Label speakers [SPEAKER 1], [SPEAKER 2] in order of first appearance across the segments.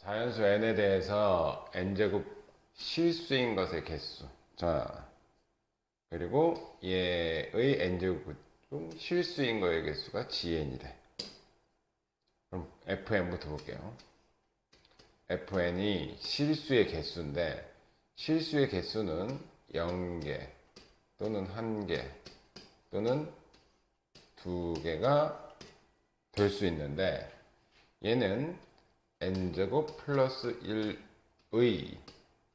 [SPEAKER 1] 자연수 n에 대해서 n제곱 실수인 것의 개수. 자, 그리고 얘의 n제곱 중 실수인 거의 개수가 gn이래. 그럼 fn부터 볼게요. fn이 실수의 개수인데 실수의 개수는 0개 또는 1개 또는 2개가 될 수 있는데 얘는 n제곱 플러스 1의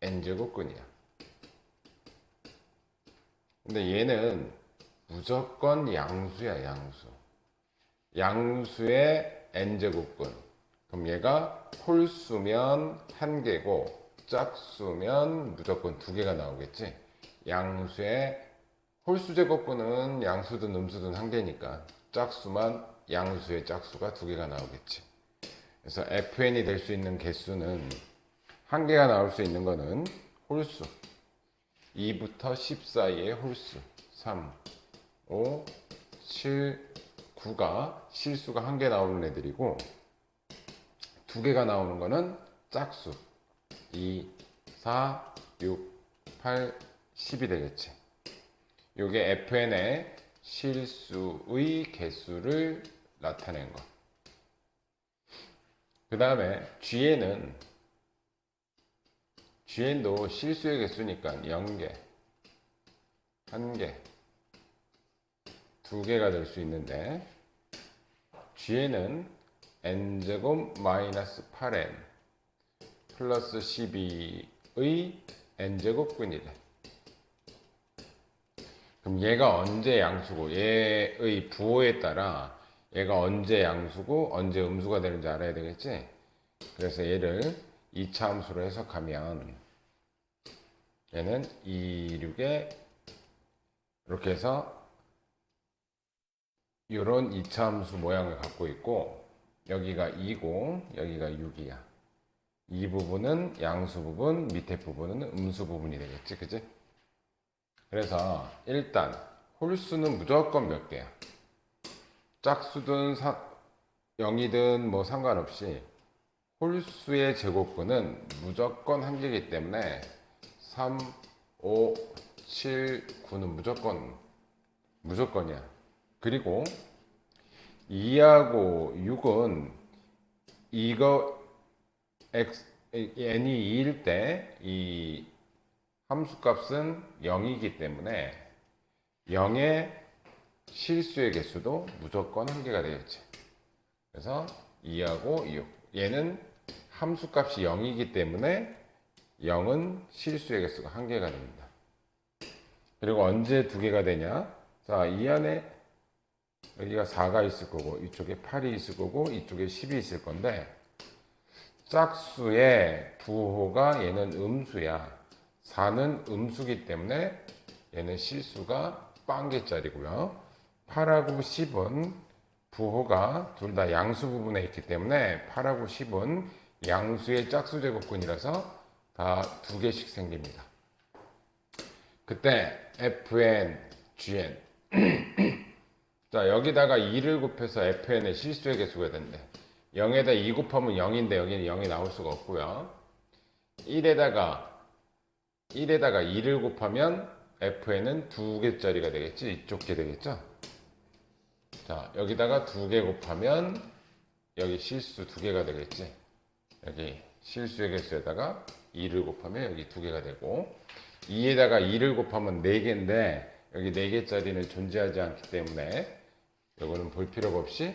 [SPEAKER 1] n제곱근이야. 근데 얘는 무조건 양수야, 양수. 양수의 n제곱근. 그럼 얘가 홀수면 1개고 짝수면 무조건 2개가 나오겠지. 양수의 홀수제곱근은 양수든 음수든 1개니까 짝수만 양수의 짝수가 2개가 나오겠지. 그래서 fn이 될 수 있는 개수는 1개가 나올 수 있는 거는 홀수 2부터 10 사이의 홀수 3, 5, 7, 9가 실수가 1개 나오는 애들이고 2개가 나오는 거는 짝수 2, 4, 6, 8, 10이 되겠지. 요게 fn의 실수의 개수를 나타낸 거. 그 다음에 GN도 실수의 개수니까 0개, 1개, 2개가 될 수 있는데 GN은 n제곱 마이너스 8n 플러스 12의 n제곱근이래. 그럼 얘가 언제 양수고 얘의 부호에 따라 얘가 언제 양수고 언제 음수가 되는지 알아야 되겠지? 그래서 얘를 2차 함수로 해석하면 얘는 2, 6에 이렇게 해서 이런 2차 함수 모양을 갖고 있고 여기가 2고 여기가 6이야. 이 부분은 양수 부분, 밑에 부분은 음수 부분이 되겠지, 그지? 그래서 일단 홀수는 무조건 몇 개야? 짝수든 0이든 뭐 상관없이 홀수의 제곱근은 무조건 1개이기 때문에 3, 5, 7, 9는 무조건이야. 그리고 2하고 6은 이거 n이 2일 때 이 함수값은 0이기 때문에 0의 실수의 개수도 무조건 1개가 되겠지. 그래서 2하고 6. 얘는 함수값이 0이기 때문에 0은 실수의 개수가 1개가 됩니다. 그리고 언제 2개가 되냐? 자, 이 안에 여기가 4가 있을 거고 이쪽에 8이 있을 거고 이쪽에 10이 있을 건데 짝수의 부호가 얘는 음수야. 4는 음수기 때문에 얘는 실수가 0개짜리고요. 8하고 10은 부호가 둘 다 양수 부분에 있기 때문에 8하고 10은 양수의 짝수 제곱근이라서 다 2개씩 생깁니다. 그때 fn, gn 자, 여기다가 2를 곱해서 fn의 실수의 개수가 된대. 0에다 2 곱하면 0인데 여기는 0이 나올 수가 없고요. 1에다가 2를 곱하면 fn은 2개짜리가 되겠지. 이쪽 게 되겠죠. 자, 여기다가 2개 곱하면 여기 실수 2개가 되겠지. 여기 실수의 개수에다가 2를 곱하면 여기 2개가 되고 2에다가 2를 곱하면 4개인데 여기 4개짜리는 존재하지 않기 때문에 이거는 볼 필요가 없이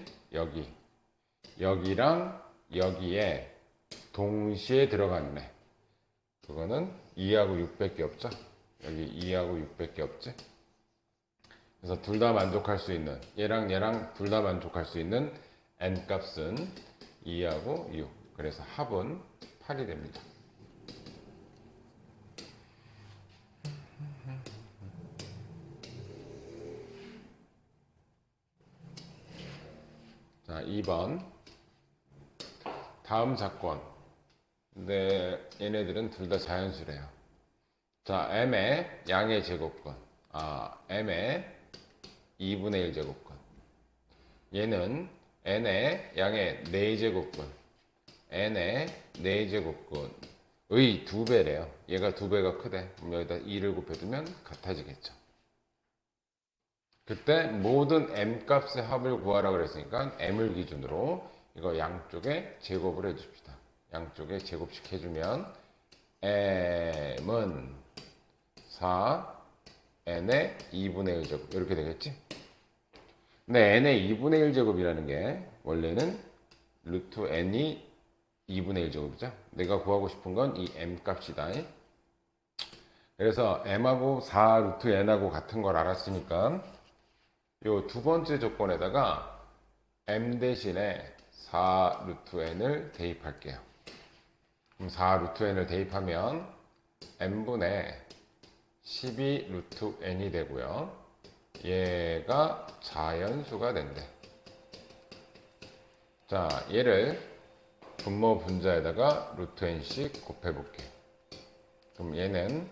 [SPEAKER 1] 여기랑 여기에 동시에 들어갔네. 그거는 2하고 6밖에 없죠. 여기 2하고 6밖에 없지. 그래서 둘 다 만족할 수 있는 얘랑 둘 다 만족할 수 있는 n값은 2하고 6. 그래서 합은 8이 됩니다. 자, 2번 다음 사건. 근데 얘네들은 둘 다 자연수래요. 자, m의 양의 제곱권. m의 2분의 1 제곱권. 얘는 n의 양의 4제곱권. n의 4제곱근의 2배래요. 얘가 2배가 크대. 그럼 여기다 2를 곱해두면 같아지겠죠. 그때 모든 m 값의 합을 구하라 그랬으니까 m을 기준으로 이거 양쪽에 제곱을 해줍시다. 양쪽에 제곱씩 해주면 m은 4, n의 2분의 1제곱 이렇게 되겠지? 근데 n의 2분의 1제곱이라는 게 원래는 루트 n이 2분의 1제곱이죠. 내가 구하고 싶은 건 이 m 값이다. 그래서 m하고 4 루트 n하고 같은 걸 알았으니까 요 두 번째 조건에다가 m 대신에 4 루트 n을 대입할게요. 그럼 4 루트 n을 대입하면 n분의 12 루트 n이 되고요. 얘가 자연수가 된대. 자, 얘를 분모 분자에다가 루트 n씩 곱해볼게요. 그럼 얘는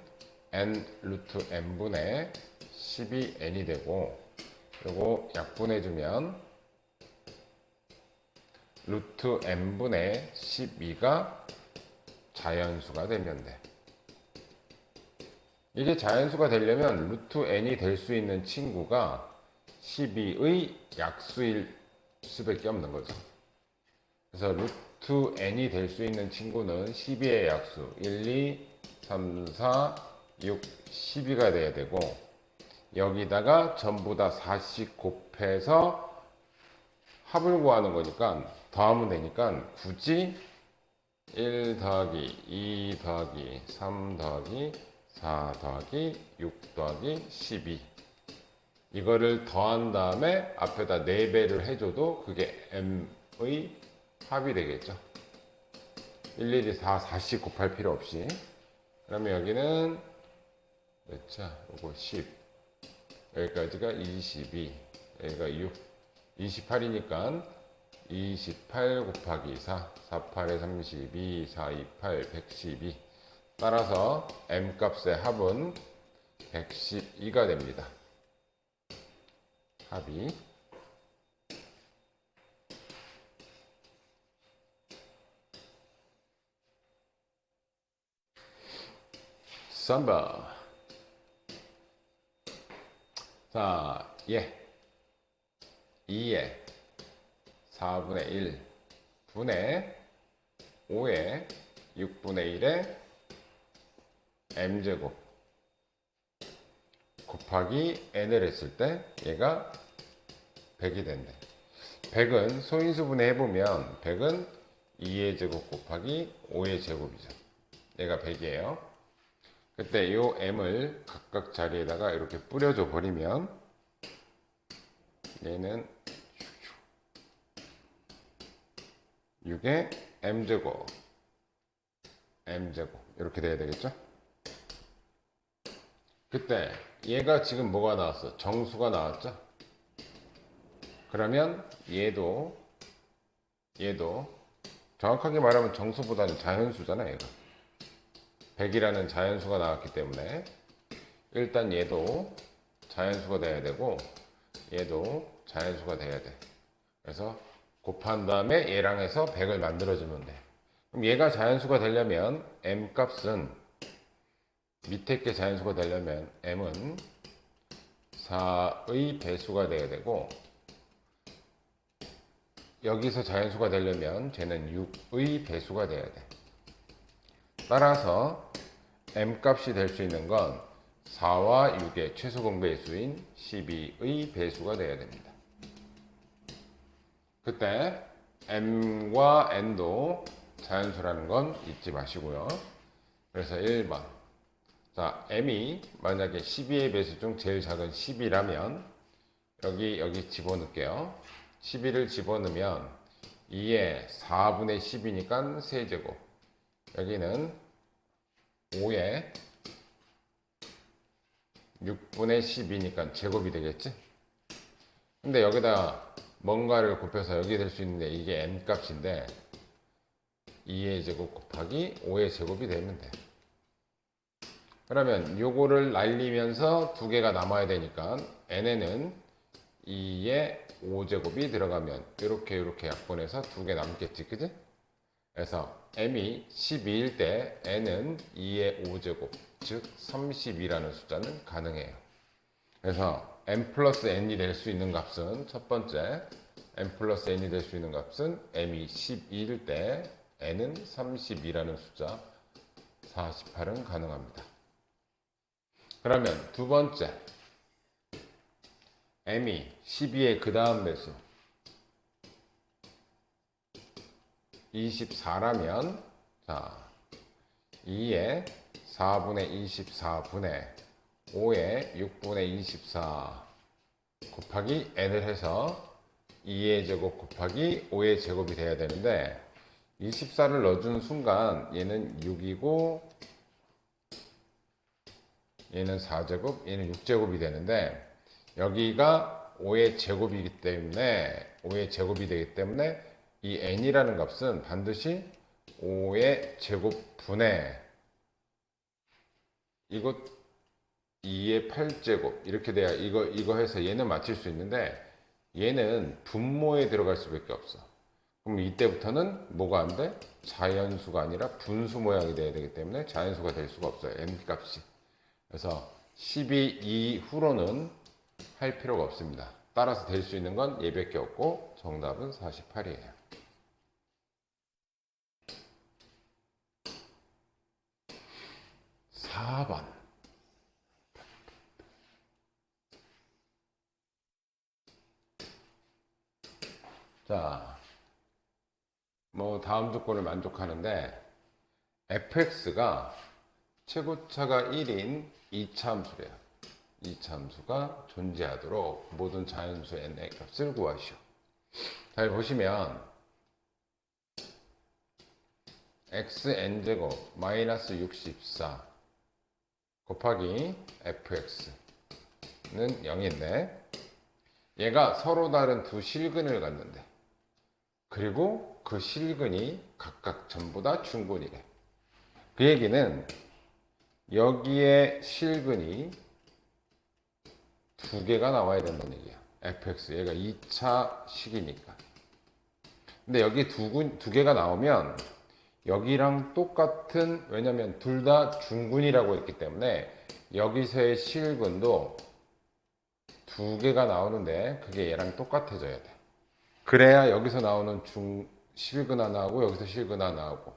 [SPEAKER 1] n 루트 n분의 12n이 되고 요거 약분해주면 루트 n분의 12가 자연수가 되면 돼. 이게 자연수가 되려면 루트 n이 될 수 있는 친구가 12의 약수일 수밖에 없는 거죠. 그래서 루트 n이 될 수 있는 친구는 12의 약수 1, 2, 3, 4, 6, 12가 돼야 되고 여기다가 전부 다 4씩 곱해서 합을 구하는 거니까 더하면 되니까 굳이 1 더하기 2 더하기 3 더하기 4 더하기 6 더하기 12 이거를 더한 다음에 앞에다 4배를 해줘도 그게 m의 합이 되겠죠. 일일이 4씩 곱할 필요 없이. 그러면 여기는 몇 자? 요거 10 여기까지가 22 여기가 6 28이니까 28 곱하기 4 48에 32 4, 28 112 따라서 m 값의 합은 112가 됩니다. 합이 삼번. 자, 예. 2에 4분의 1 분의 5에 6분의 1에 m제곱 곱하기 n을 했을 때 얘가 100이 된대. 100은 소인수분해 해보면 100은 2의 제곱 곱하기 5의 제곱이죠. 얘가 100이에요. 그때 요 m을 각각 자리에다가 이렇게 뿌려줘 버리면 얘는 6의 m제곱 이렇게 돼야 되겠죠. 그때 얘가 지금 뭐가 나왔어? 정수가 나왔죠. 그러면 얘도 정확하게 말하면 정수보다는 자연수잖아. 얘가 100이라는 자연수가 나왔기 때문에 일단 얘도 자연수가 돼야 되고 얘도 자연수가 돼야 돼. 그래서 곱한 다음에 얘랑 해서 100을 만들어주면 돼. 그럼 얘가 자연수가 되려면 m 값은 밑에 게 자연수가 되려면 m은 4의 배수가 돼야 되고 여기서 자연수가 되려면 쟤는 6의 배수가 돼야 돼. 따라서 m 값이 될 수 있는 건 4와 6의 최소 공배수인 12의 배수가 돼야 됩니다. 그때 m과 n도 자연수라는 건 잊지 마시고요. 그래서 1번. 자, m이 만약에 12의 배수 중 제일 작은 10이라면 여기 집어넣을게요. 12를 집어넣으면 2의 4분의 10이니까 세제곱. 여기는 5의 6분의 10이니까 제곱이 되겠지? 근데 여기다 뭔가를 곱해서 여기 될 수 있는데 이게 n 값인데 2의 제곱 곱하기 5의 제곱이 되면 돼. 그러면 요거를 날리면서 두 개가 남아야 되니까 n에는 2의 5제곱이 들어가면 이렇게 약분해서 두 개 남겠지, 그지? 그래서 m이 12일 때 n은 2의 5제곱, 즉 32라는 숫자는 가능해요. 그래서 m 플러스 n이 될 수 있는 값은 첫 번째, m 플러스 n이 될 수 있는 값은 m이 12일 때 n은 32라는 숫자 48은 가능합니다. 그러면 두 번째, m이 12의 그 다음 배수 24라면 자 2의 4분의 24분의 5의 6분의 24 곱하기 n을 해서 2의 제곱 곱하기 5의 제곱이 돼야 되는데 24를 넣어주는 순간 얘는 6이고 얘는 4제곱 얘는 6제곱이 되는데 여기가 5의 제곱이기 때문에 5의 제곱이 되기 때문에 이 n이라는 값은 반드시 5의 제곱분의 이것 2의 8제곱 이렇게 돼야 이거 해서 얘는 맞출 수 있는데 얘는 분모에 들어갈 수밖에 없어. 그럼 이때부터는 뭐가 안 돼? 자연수가 아니라 분수 모양이 돼야 되기 때문에 자연수가 될 수가 없어요. n 값이. 그래서 12 이후로는 할 필요가 없습니다. 따라서 될 수 있는 건 얘밖에 없고 정답은 48이에요. 4번. 자, 뭐 다음 조건을 만족하는데 fx가 최고차가 1인 2차 함수래요. 2차 함수가 존재하도록 모든 자연수 n의 값을 구하시오. 잘 보시면 xn제곱 마이너스 64 곱하기 fx는 0인데 얘가 서로 다른 두 실근을 갖는데 그리고 그 실근이 각각 전부 다 중근이래. 그 얘기는 여기에 실근이 두 개가 나와야 된다는 얘기야. fx 얘가 2차 식이니까. 근데 여기 두 개가 나오면 여기랑 똑같은 왜냐면 둘 다 중근이라고 했기 때문에 여기서의 실근도 두 개가 나오는데 그게 얘랑 똑같아져야 돼. 그래야 여기서 나오는 실근 하나하고 여기서 실근 하나하고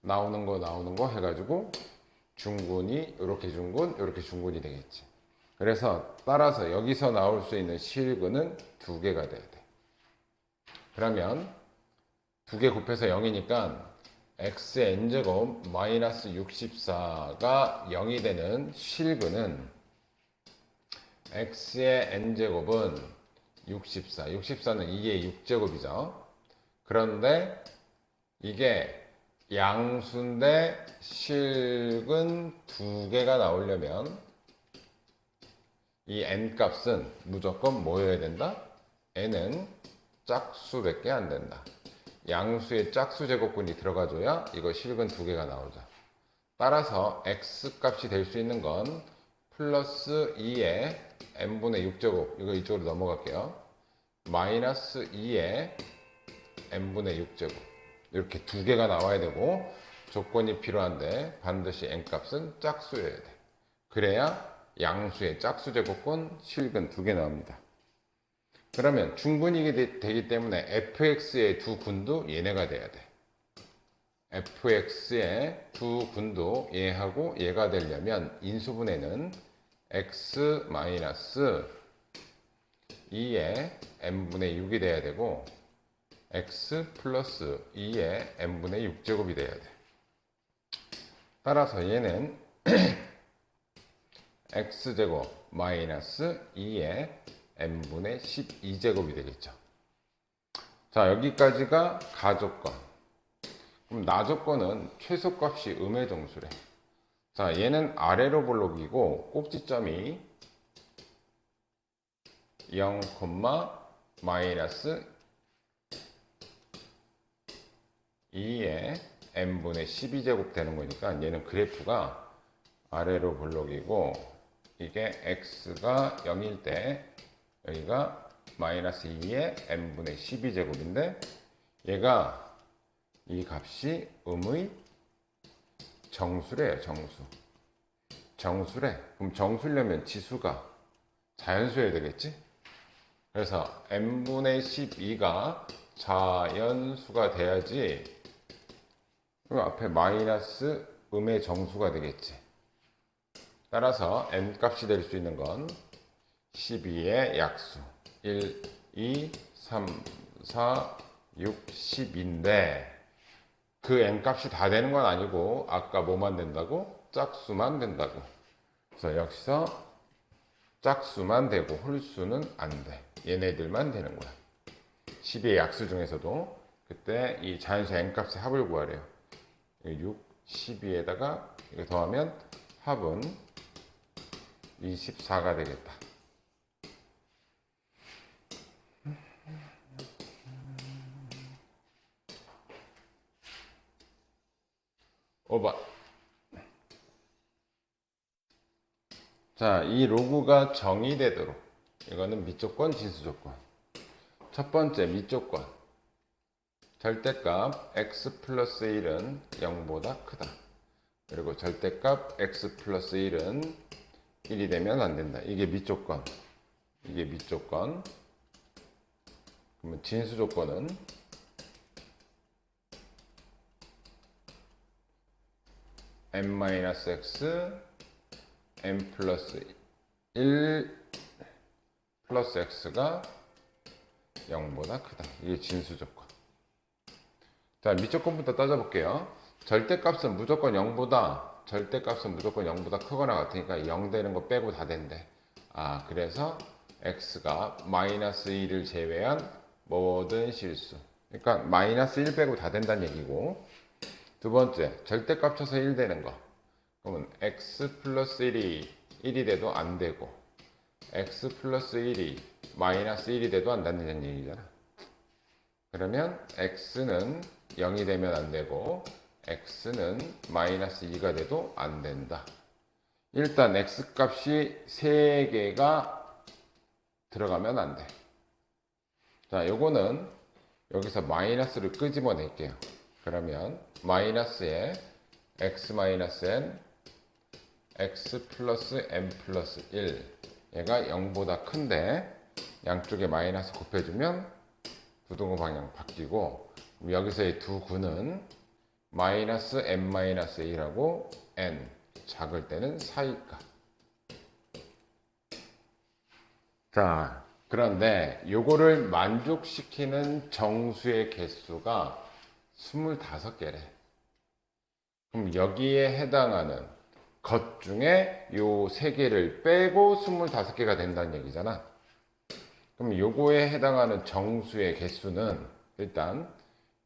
[SPEAKER 1] 나오는 거 해가지고 중근이 이렇게 중근 이렇게 중근이 되겠지. 그래서 따라서 여기서 나올 수 있는 실근은 두 개가 돼야 돼. 그러면 두 개 곱해서 0이니까 xn제곱 마이너스 64가 0이 되는 실근은 x의 n제곱은 64, 64는 2의 6제곱이죠. 그런데 이게 양수인데 실근 두 개가 나오려면 이 n값은 무조건 뭐여야 된다? n은 짝수밖에 안 된다. 양수의 짝수 제곱근이 들어가줘야 이거 실근 두 개가 나오죠. 따라서 x값이 될 수 있는 건 플러스 2의 n분의 6제곱 이거 이쪽으로 넘어갈게요. 마이너스 2의 n분의 6제곱 이렇게 두 개가 나와야 되고 조건이 필요한데 반드시 n값은 짝수여야 돼. 그래야 양수의 짝수 제곱근 실근 두 개 나옵니다. 그러면 중근이 되기 때문에 fx의 두 근도 얘네가 돼야 돼. fx의 두 근도 얘하고 얘가 되려면 인수분해는 x 마이너스 2의 n분의 6이 돼야 되고 x 플러스 2의 n분의 6제곱이 돼야 돼. 따라서 얘는 x제곱 마이너스 2의 n분의 12제곱이 되겠죠. 자, 여기까지가 가조건. 그럼 나조건은 최소값이 음의 정수래. 자, 얘는 아래로 볼록이고 꼭지점이 0, 마이너스 2의 n분의 12제곱 되는 거니까 얘는 그래프가 아래로 볼록이고 이게 x가 0일 때 여기가 마이너스 2의 n분의 12제곱인데 얘가 이 값이 음의 정수래요. 정수래. 그럼 정수려면 지수가 자연수여야 되겠지? 그래서 n분의 12가 자연수가 돼야지 그 앞에 마이너스 음의 정수가 되겠지. 따라서 n 값이 될 수 있는 건 12의 약수 1, 2, 3, 4, 6, 10인데 그 n 값이 다 되는 건 아니고 아까 뭐만 된다고? 짝수만 된다고. 그래서 여기서 짝수만 되고 홀수는 안 돼. 얘네들만 되는 거야. 12의 약수 중에서도 그때 이 자연수 n 값의 합을 구하래요. 6, 12에다가 이거 더하면 합은 24가 되겠다. 오바. 자, 이 로그가 정의되도록 이거는 미조건, 진수조건. 첫 번째 미조건. 절대값 x 플러스 1은 0보다 크다. 그리고 절대값 x 플러스 1은 1이 되면 안 된다. 이게 미조건. 이게 미조건. 그러면 진수조건은 n-x n 플러스 1 플러스 x가 0보다 크다. 이게 진수조건. 자, 미조건부터 따져볼게요. 절대값은 무조건 0보다 크거나 같으니까 0 되는 거 빼고 다 된대. 아, 그래서 x가 마이너스 1을 제외한 모든 실수. 그러니까 마이너스 1 빼고 다 된다는 얘기고. 두 번째, 절대값 쳐서 1 되는 거. 그러면 x 플러스 1이 돼도 안 되고 x 플러스 1이 마이너스 1이 돼도 안 된다는 얘기잖아. 그러면 x는 0이 되면 안 되고 x는 마이너스 2가 돼도 안 된다. 일단 x 값이 3개가 들어가면 안 돼. 자, 요거는 여기서 마이너스를 끄집어낼게요. 그러면 마이너스에 x 마이너스 n x 플러스 n 플러스 1 얘가 0보다 큰데 양쪽에 마이너스 곱해주면 부등호 방향 바뀌고 여기서의 두 구는 마이너스 n 마이너스 1하고 n 작을 때는 사이값. 자, 그런데 요거를 만족시키는 정수의 개수가 25개래. 그럼 여기에 해당하는 것 중에 요 3개를 빼고 25개가 된다는 얘기잖아. 그럼 요거에 해당하는 정수의 개수는 일단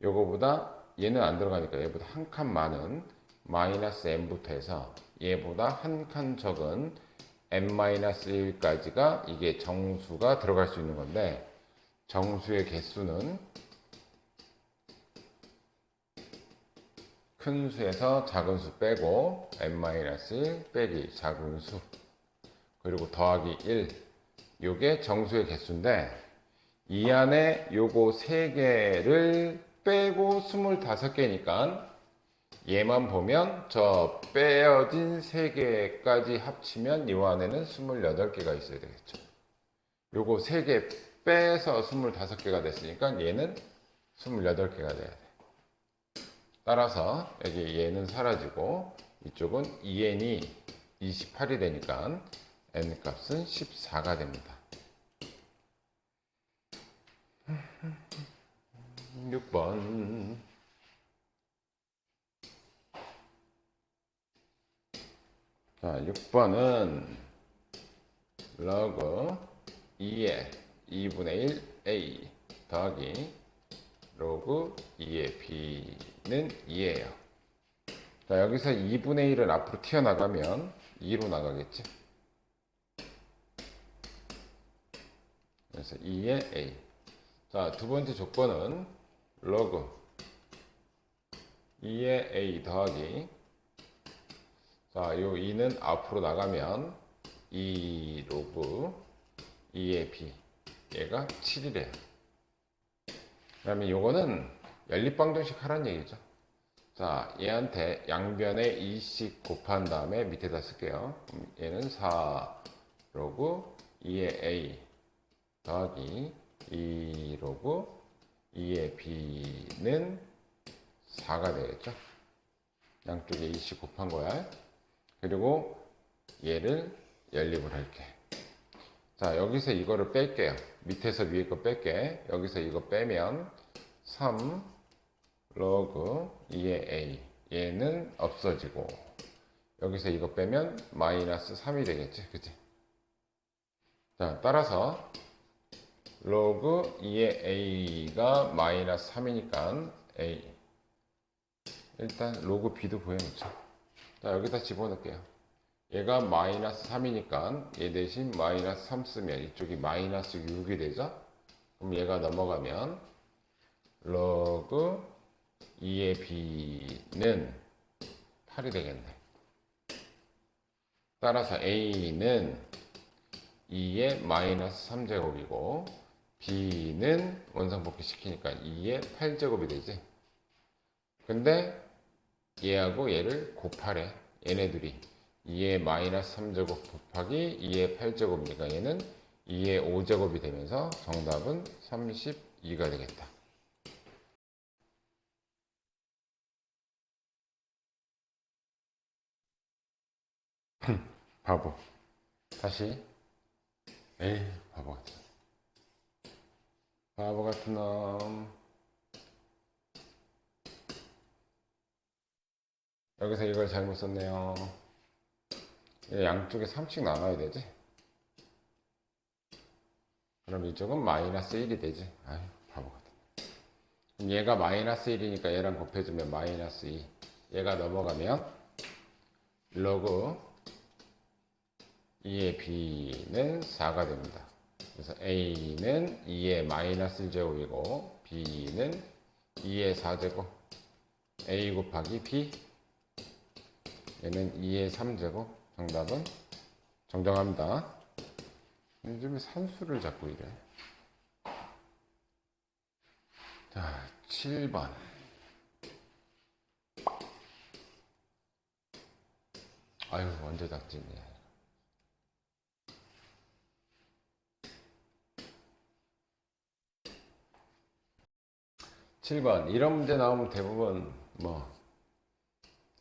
[SPEAKER 1] 요거보다 얘는 안 들어가니까 얘보다 한 칸 많은 마이너스 n부터 해서 얘보다 한 칸 적은 n-1까지가 이게 정수가 들어갈 수 있는 건데 정수의 개수는 큰 수에서 작은 수 빼고 n-1 빼기 작은 수 그리고 더하기 1 요게 정수의 개수인데 이 안에 요거 3개를 빼고 25개니까 얘만 보면 저 빼어진 3개까지 합치면 요 안에는 28개가 있어야 되겠죠. 요거 3개 빼서 25개가 됐으니까 얘는 28개가 돼야 돼. 따라서 여기 얘는 사라지고 이쪽은 2n이 28이 되니까 n 값은 14가 됩니다. 6번. 자, 6번은 log 2의 2분의 1 a 더하기 log 2의 b는 2예요. 자, 여기서 2분의 1은 앞으로 튀어나가면 2로 나가겠지. 그래서 2의 a. 자, 두 번째 조건은 log 2의 a 더하기 자, 요 2는 앞으로 나가면 2 로그 2의 b 얘가 7이래요. 그 다음에 요거는 연립방정식 하라는 얘기죠. 자, 얘한테 양변에 2씩 곱한 다음에 밑에다 쓸게요. 얘는 4 로그 2의 a 더하기 2 로그 2의 b는 4가 되겠죠. 양쪽에 2씩 곱한 거야. 그리고 얘를 연립을 할게. 자, 여기서 이거를 뺄게요. 밑에서 위에 거 뺄게. 여기서 이거 빼면 3 로그 2의 a 얘는 없어지고, 여기서 이거 빼면 마이너스 3이 되겠지. 그치? 자, 따라서 로그 2의 a가 마이너스 3이니까 a, 일단 로그 b도 구해놓자. 자, 여기다 집어넣을게요. 얘가 마이너스 3이니까 얘 대신 마이너스 3 쓰면 이쪽이 마이너스 6이 되죠. 그럼 얘가 넘어가면 로그 2의 b는 8이 되겠네. 따라서 a는 2의 마이너스 3제곱이고 b는 원상복귀 시키니까 2의 8제곱이 되지. 근데 얘하고 얘를 곱하래. 얘네들이 2의 마이너스 3제곱 곱하기 2의 8제곱이니까 얘는 2의 5제곱이 되면서 정답은 32가 되겠다. 바보. 다시. 에이, 바보 같은 놈. 바보 같은 놈. 여기서 이걸 잘못 썼네요. 양쪽에 3씩 나눠야 되지. 그럼 이쪽은 마이너스 1이 되지. 아유, 바보 같은 놈. 그럼 얘가 마이너스 1이니까 얘랑 곱해주면 마이너스 2. 얘가 넘어가면 로그 2의 b는 4가 됩니다. 그래서 a는 2의 마이너스 1제곱이고 b는 2의 4제곱, a 곱하기 b, 얘는 2의 3제곱. 정답은 정정합니다. 요즘에 산수를 자꾸 이래. 자, 7번. 아유, 언제 닥치냐. 7번. 이런 문제 나오면 대부분 뭐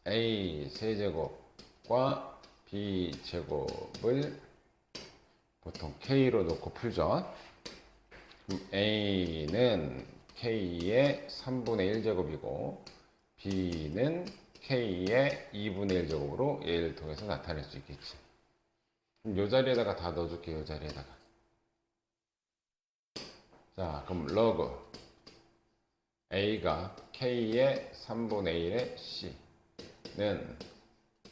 [SPEAKER 1] a 세제곱과 b 제곱을 보통 k로 놓고 풀죠. 그럼 a는 k의 3분의 1제곱이고 b는 k의 2분의 1제곱으로 얘를 통해서 나타낼 수 있겠지. 그럼 이 자리에다가 다 넣어줄게요. 이 자리에다가. 자, 그럼 로그 a가 k의 3분의 1의 c는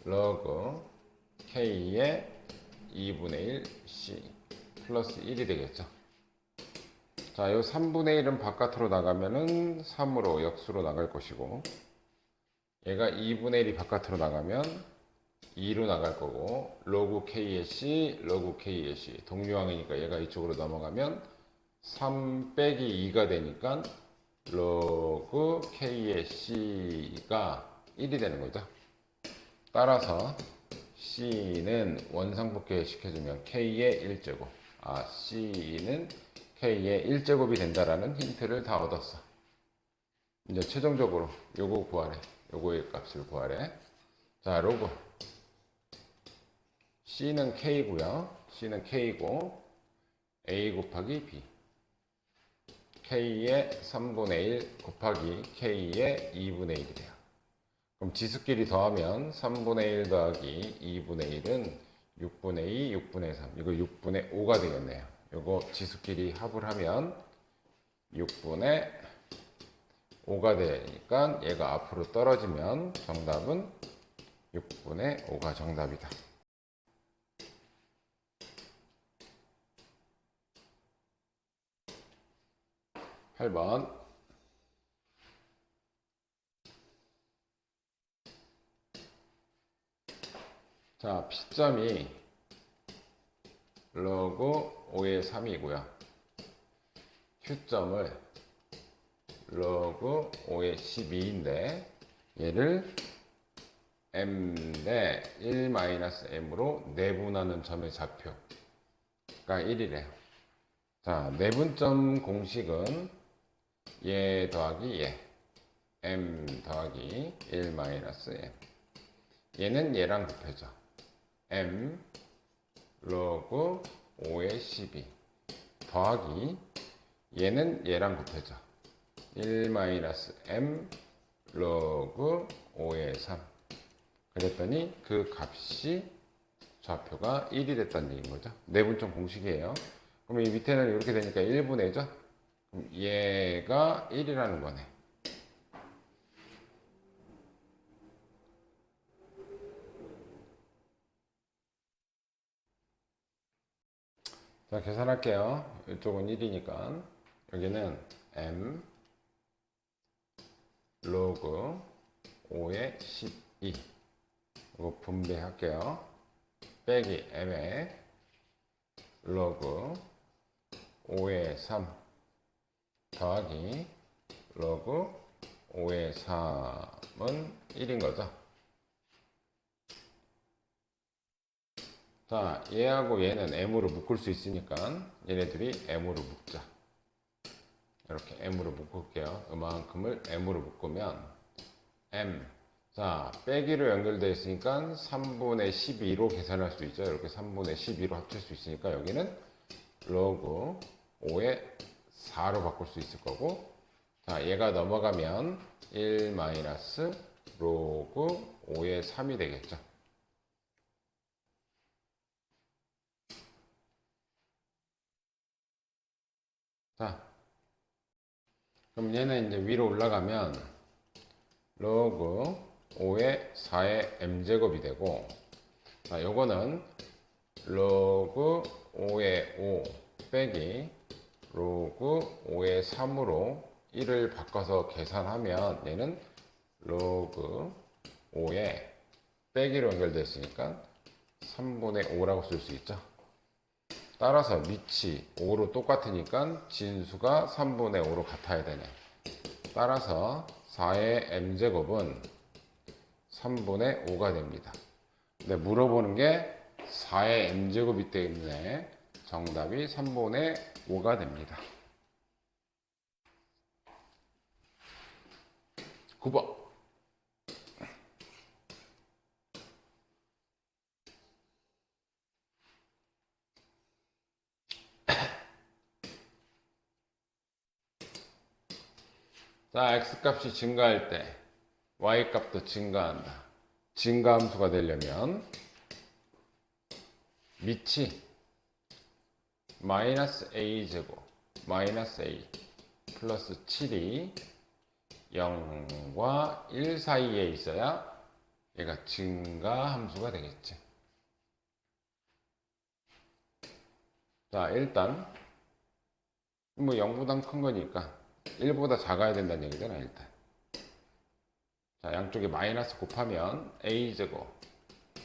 [SPEAKER 1] 로그 k의 2분의 1 c 플러스 1이 되겠죠. 자, 요 3분의 1은 바깥으로 나가면은 3으로 역수로 나갈 것이고, 얘가 2분의 1이 바깥으로 나가면 2로 나갈 거고, 로그 k의 c, 로그 k의 c 동류항이니까 얘가 이쪽으로 넘어가면 3 빼기 2가 되니까 로그 k의 c가 1이 되는 거죠. 따라서 c는 원상복귀 시켜주면 k의 1제곱, c는 k의 1제곱이 된다라는 힌트를 다 얻었어. 이제 최종적으로 요거 구하래. 요거의 값을 구하래. 자, 로그 c는 k고요. c는 k고 a 곱하기 b, k의 3분의 1 곱하기 k의 2분의 1이 돼요. 그럼 지수끼리 더하면 3분의 1 더하기 2분의 1은 6분의 2, 6분의 3. 이거 6분의 5가 되겠네요. 이거 지수끼리 합을 하면 6분의 5가 되니까 얘가 앞으로 떨어지면 정답은 6분의 5가 정답이다. (8번) 자, P점이 로그 5의 3이고요. Q점을 로그 5의 12인데 얘를 m 대 1-m으로 내분하는 점의 좌표가 1이래요. 자, 내분점 공식은 얘 더하기 얘 m 더하기 1-m 얘는 얘랑 곱해져. m 로그 5의 12 더하기 얘는 얘랑 곱해져. 1-m 로그 5의 3 그랬더니 그 값이 좌표가 1이 됐다는 얘기인 거죠. 내분점 공식이에요. 그럼 이 밑에는 이렇게 되니까 1분의죠. 그럼 얘가 1이라는 거네. 자, 계산할게요. 이쪽은 1이니까 여기는 m 로그 5의 12 이거 분배할게요. 빼기 m의 로그 5의 3 더하기 로그 5의 3은 1인 거죠. 자, 얘하고 얘는 m으로 묶을 수 있으니까 얘네들이 m으로 묶자. 이렇게 m으로 묶을게요. 이만큼을 m으로 묶으면 m 자, 빼기로 연결되어 있으니까 3분의 12로 계산할 수 있죠. 이렇게 3분의 12로 합칠 수 있으니까 여기는 로그 5의 4로 바꿀 수 있을 거고, 자, 얘가 넘어가면 1 마이너스 로그 5의 3이 되겠죠. 자, 그럼 얘는 이제 위로 올라가면 로그 5의 4의 m제곱이 되고, 자, 요거는 로그 5의 5 빼기 로그 5의 3으로 1을 바꿔서 계산하면 얘는 로그 5의 빼기로 연결되어 있으니까 3분의 5라고 쓸 수 있죠. 따라서 밑이 5로 똑같으니까 진수가 3분의 5로 같아야 되네. 따라서 4의 m제곱은 3분의 5가 됩니다. 근데 물어보는 게 4의 m제곱이기 때문에 정답이 3분의 5가 됩니다. 9번. 자, x값이 증가할 때 y값도 증가한다. 증가함수가 되려면 밑이 마이너스 a제곱 마이너스 a 플러스 7이 0과 1 사이에 있어야 얘가 증가함수가 되겠지. 자, 일단 뭐 0보단 큰 거니까 1보다 작아야 된다는 얘기잖아. 일단 자, 양쪽에 마이너스 곱하면 a제곱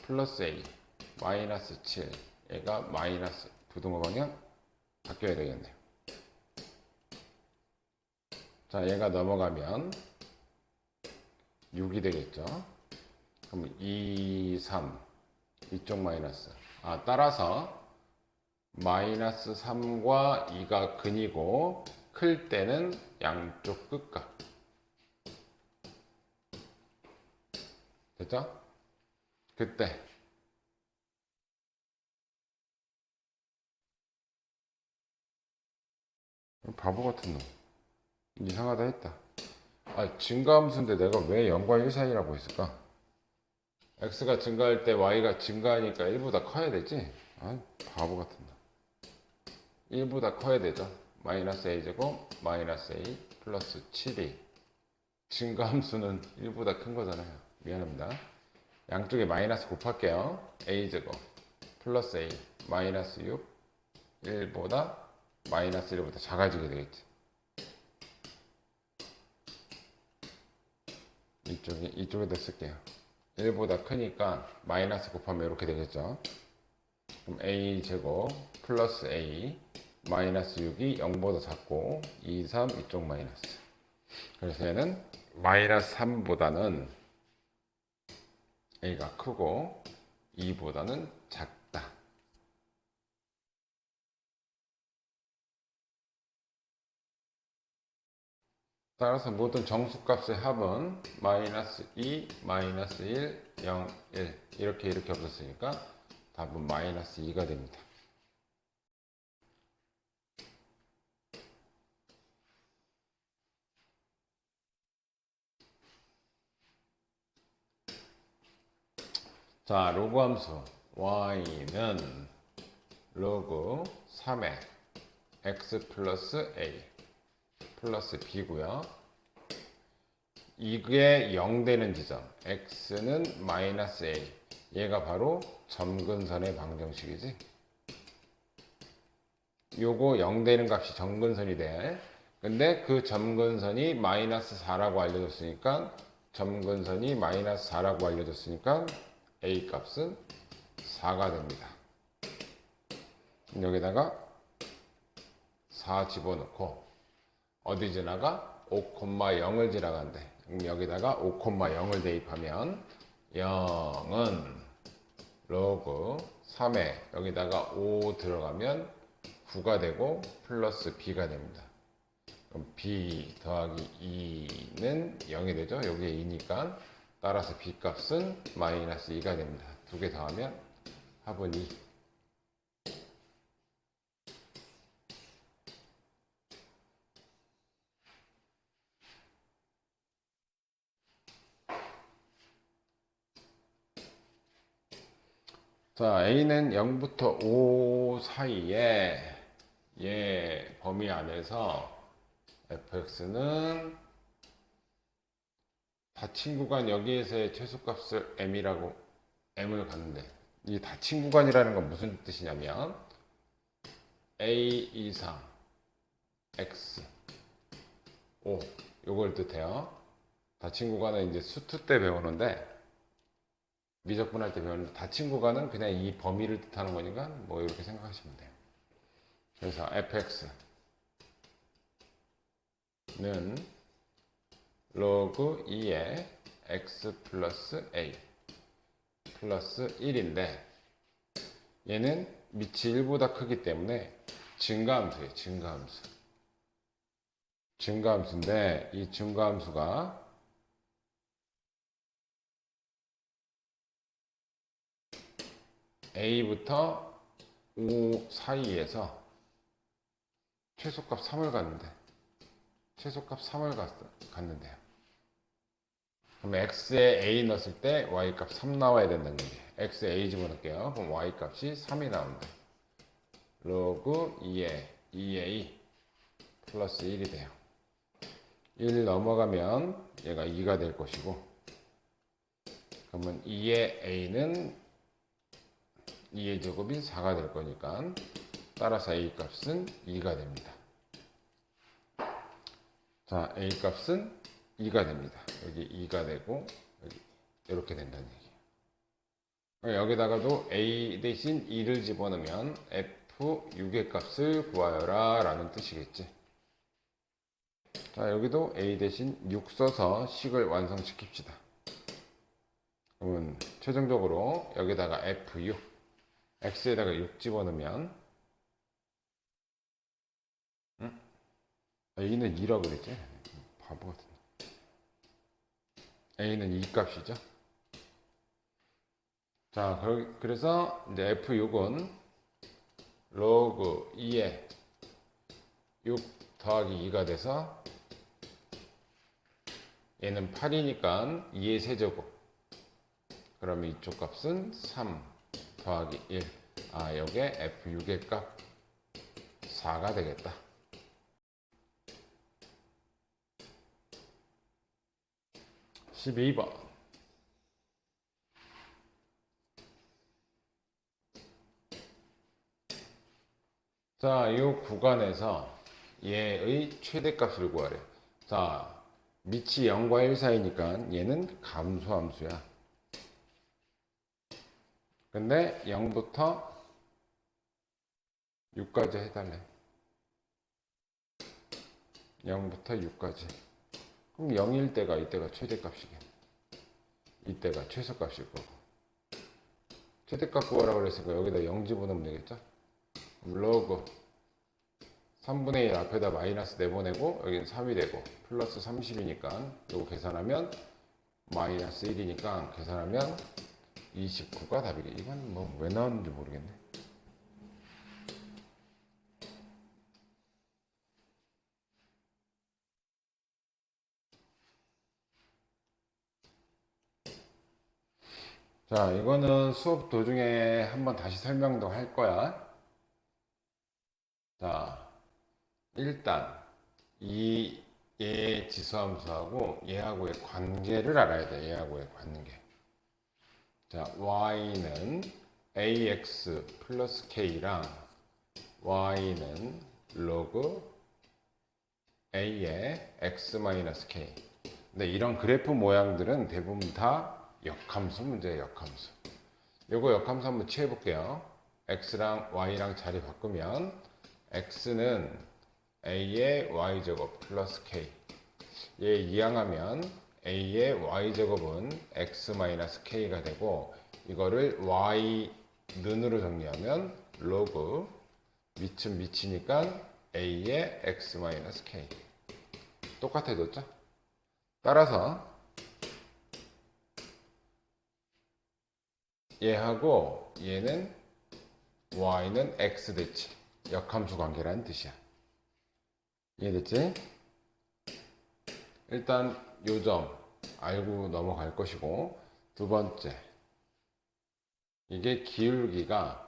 [SPEAKER 1] 플러스 a 마이너스 7 얘가 마이너스 부등호 방향 바뀌어야 되겠네요. 자, 얘가 넘어가면 6이 되겠죠. 그럼 2, 3 이쪽 마이너스 따라서 마이너스 3과 2가 근이고 클 때는 양쪽 끝각 됐죠? 그때 바보 같은 놈 이상하다 했다. 증가함수인데 내가 왜 0과 1 사이라고 했을까? x가 증가할 때 y가 증가하니까 1보다 커야 되지? 바보 같은 놈. 1보다 커야 되죠. 마이너스 a제곱 마이너스 a 플러스 7이 증가함수는 1보다 큰 거잖아요. 미안합니다. 양쪽에 마이너스 곱할게요. a제곱 플러스 a 마이너스 6 1보다 마이너스 1보다 작아지게 되겠지. 이쪽에다 쓸게요. 1보다 크니까 마이너스 곱하면 이렇게 되겠죠. 그럼 a제곱 플러스 a 마이너스 6이 0보다 작고 2, 3 이쪽 마이너스 그래서 얘는 마이너스 3보다는 a가 크고 2보다는 작다. 따라서 모든 정수값의 합은 마이너스 2, 마이너스 1, 0, 1 이렇게 없었으니까 답은 마이너스 2가 됩니다. 자, 로그 함수 y는 로그 3의 x 플러스 a 플러스 b고요. 이게 0 되는 지점 x는 마이너스 a, 얘가 바로 점근선의 방정식이지. 요거 0 되는 값이 점근선이 돼. 근데 그 점근선이 마이너스 4라고 알려줬으니까, 점근선이 마이너스 4라고 알려줬으니까 a 값은 4가 됩니다. 여기다가 4 집어넣고 어디 지나가? 5,0을 지나간대. 그럼 여기다가 5,0을 대입하면 0은 로그 3에 여기다가 5 들어가면 9가 되고 플러스 b가 됩니다. 그럼 b 더하기 2는 0이 되죠. 여기에 2니까 따라서 b 값은 마이너스 2가 됩니다. 두 개 더하면 합은 2. 자, a는 0부터 5 사이에 얘 범위 안에서 fx는 닫힌 구간 여기에서의 최소값을 m을 갖는데, 이 닫힌 구간이라는 건 무슨 뜻이냐면 a 이상 x 5 요걸 뜻해요. 닫힌 구간은 이제 수투 때 배우는데, 미적분할 때 배우는데, 닫힌 구간은 그냥 이 범위를 뜻하는 거니까 뭐 이렇게 생각하시면 돼요. 그래서 fx는 로그 2의 x 플러스 a 플러스 1인데, 얘는 밑이 1보다 크기 때문에 증가함수예요. 증가함수인데, 이 증가함수가 a부터 5 사이에서 최소값 3을 갖는데요. 그럼 x에 a 넣었을 때 y 값 3 나와야 된다는 거예요. x에 a 집어넣을게요. 그럼 y 값이 3이 나온다. 로그 2에 2a 플러스 1이 돼요. 1 넘어가면 얘가 2가 될 것이고, 그러면 2의 a는 2의 제곱인 4가 될 거니까 따라서 a 값은 2가 됩니다. 자, a 값은 2가 됩니다. 여기 2가 되고 여기 이렇게 된다는 얘기예요. 여기다가도 a 대신 2를 집어넣으면 f6의 값을 구하여라 라는 뜻이겠지. 자, 여기도 a 대신 6 써서 식을 완성시킵시다. 그러면 최종적으로 여기다가 f6, x에다가 6 집어넣으면 a는 2라고 그랬지? 바보 같은데. a는 2 값이죠. 자, 그래서 이제 f6은 로그 2에 6 더하기 2가 돼서, 얘는 8이니까 2의 세제곱. 그러면 이쪽 값은 3 더하기 1. 아, 여기에 f6의 값 4가 되겠다. 12번. 자, 이 구간에서 얘의 최대값을 구하래. 자, 밑이 0과 1 사이니까 얘는 감소함수야. 근데 0부터 6까지 해달래. 0부터 6까지. 그럼 0일 때가 이때가 최대값이겠네. 이때가 최소값일 거고. 최대값 구하라 그랬으니까 여기다 0 집어넣으면 되겠죠? 로그 3분의 1 앞에다 마이너스 내보내고 여기는 3이 되고 플러스 30이니까 이거 계산하면 마이너스 1이니까 계산하면 29가 답이겠네. 이건 뭐 왜 나왔는지 모르겠네. 자, 이거는 수업 도중에 한번 다시 설명도 할 거야. 자, 일단 얘 지수함수하고 얘하고의 관계를 알아야 돼. 얘하고의 관계. 자, y는 ax 플러스 k랑 y는 로그 a의 x 마이너스 k. 근데 이런 그래프 모양들은 대부분 다 역함수 문제예요. 역함수. 요거 역함수 한번 취해 볼게요. x랑 y랑 자리 바꾸면 x는 a의 y제곱 플러스 k. 얘 이항하면 a의 y제곱은 x 마이너스 k가 되고 이거를 y는으로 정리하면 로그 밑은 밑이니까 a의 x 마이너스 k. 똑같아졌죠? 따라서 얘하고 얘는 y는 x 대치 역함수 관계라는 뜻이야. 이해됐지? 일단 요 점 알고 넘어갈 것이고, 두 번째, 이게 기울기가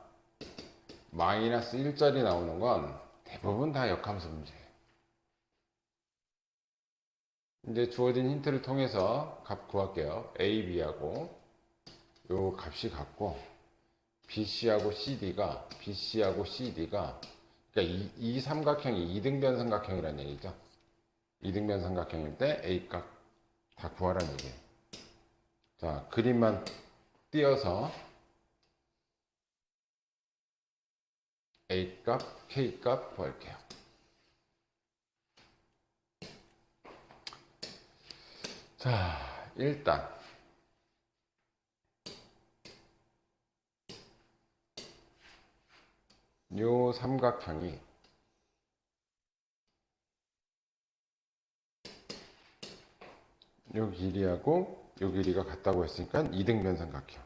[SPEAKER 1] 마이너스 1짜리 나오는 건 대부분 다 역함수 문제예요. 이제 주어진 힌트를 통해서 값 구할게요. A, B하고 요 값이 같고 BC하고 CD가 그러니까 이 삼각형이 이등변 삼각형이라는 얘기죠. 이등변 삼각형일 때 A 값 다 구하라는 얘기예요. 자, 그림만 띄어서 A 값, K 값 구할게요. 자, 일단 요 삼각형이 요 길이하고 요 길이가 같다고 했으니까 이등변 삼각형.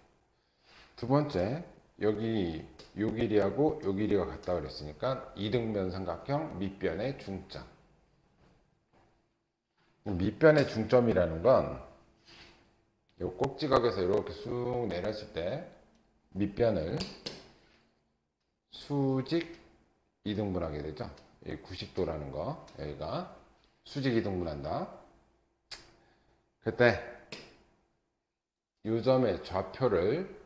[SPEAKER 1] 두 번째, 여기 요 길이하고 요 길이가 같다고 그랬으니까 이등변 삼각형 밑변의 중점. 밑변의 중점이라는 건 요 꼭지각에서 이렇게 쑥 내렸을 때 밑변을 수직 이등분하게 되죠. 90도라는 거, 여기가 수직 이등분한다. 그때 요 점의 좌표를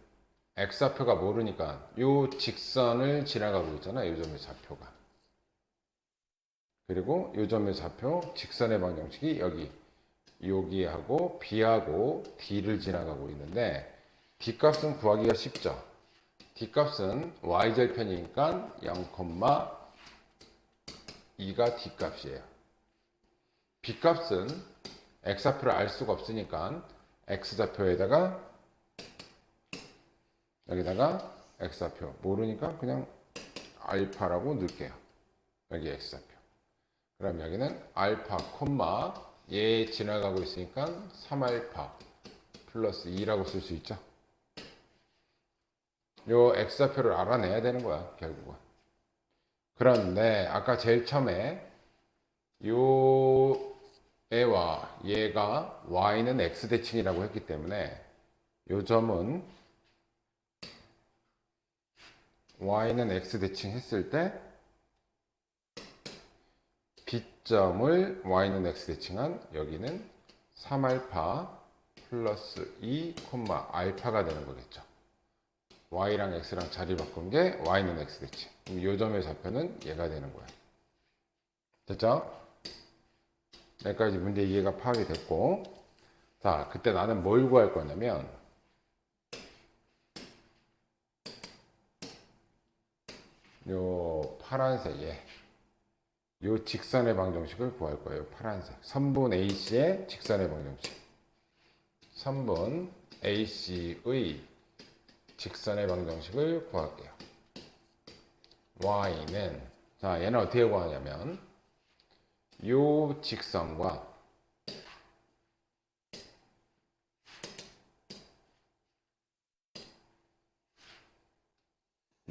[SPEAKER 1] x좌표가 모르니까 요 직선을 지나가고 있잖아. 요 점의 좌표가. 그리고 요 점의 좌표 직선의 방정식이 여기하고 B하고 D를 지나가고 있는데 D값은 구하기가 쉽죠. D값은 y절편이니까 0,2가 D값이에요. B값은 x좌표를 알 수가 없으니까 x좌표에다가 여기다가 x좌표 모르니까 그냥 알파라고 넣을게요. 여기 x좌표. 그럼 여기는 알파 콤마 얘 지나가고 있으니까 3알파 플러스 2라고 쓸 수 있죠. 요 x좌표를 알아내야 되는 거야, 결국은. 그런데 아까 제일 처음에 요 애와 얘가 y는 x대칭이라고 했기 때문에 요 점은 y는 x대칭 했을 때 B점을 y는 x대칭한 여기는 3알파 플러스 2, 알파가 되는 거겠죠. y랑 x랑 자리 바꾼 게 y는 x대칭. 그럼 요 점의 좌표는 얘가 되는 거야. 됐죠? 여기까지 문제 이해가 파악이 됐고, 자, 그때 나는 뭘 구할 거냐면 요 파란색 얘 요 직선의 방정식을 구할 거예요. 파란색. 선분 AC의 직선의 방정식. 선분 AC의 직선의 방정식을 구할게요. y는, 자, 얘는 어떻게 구하냐면 요 직선과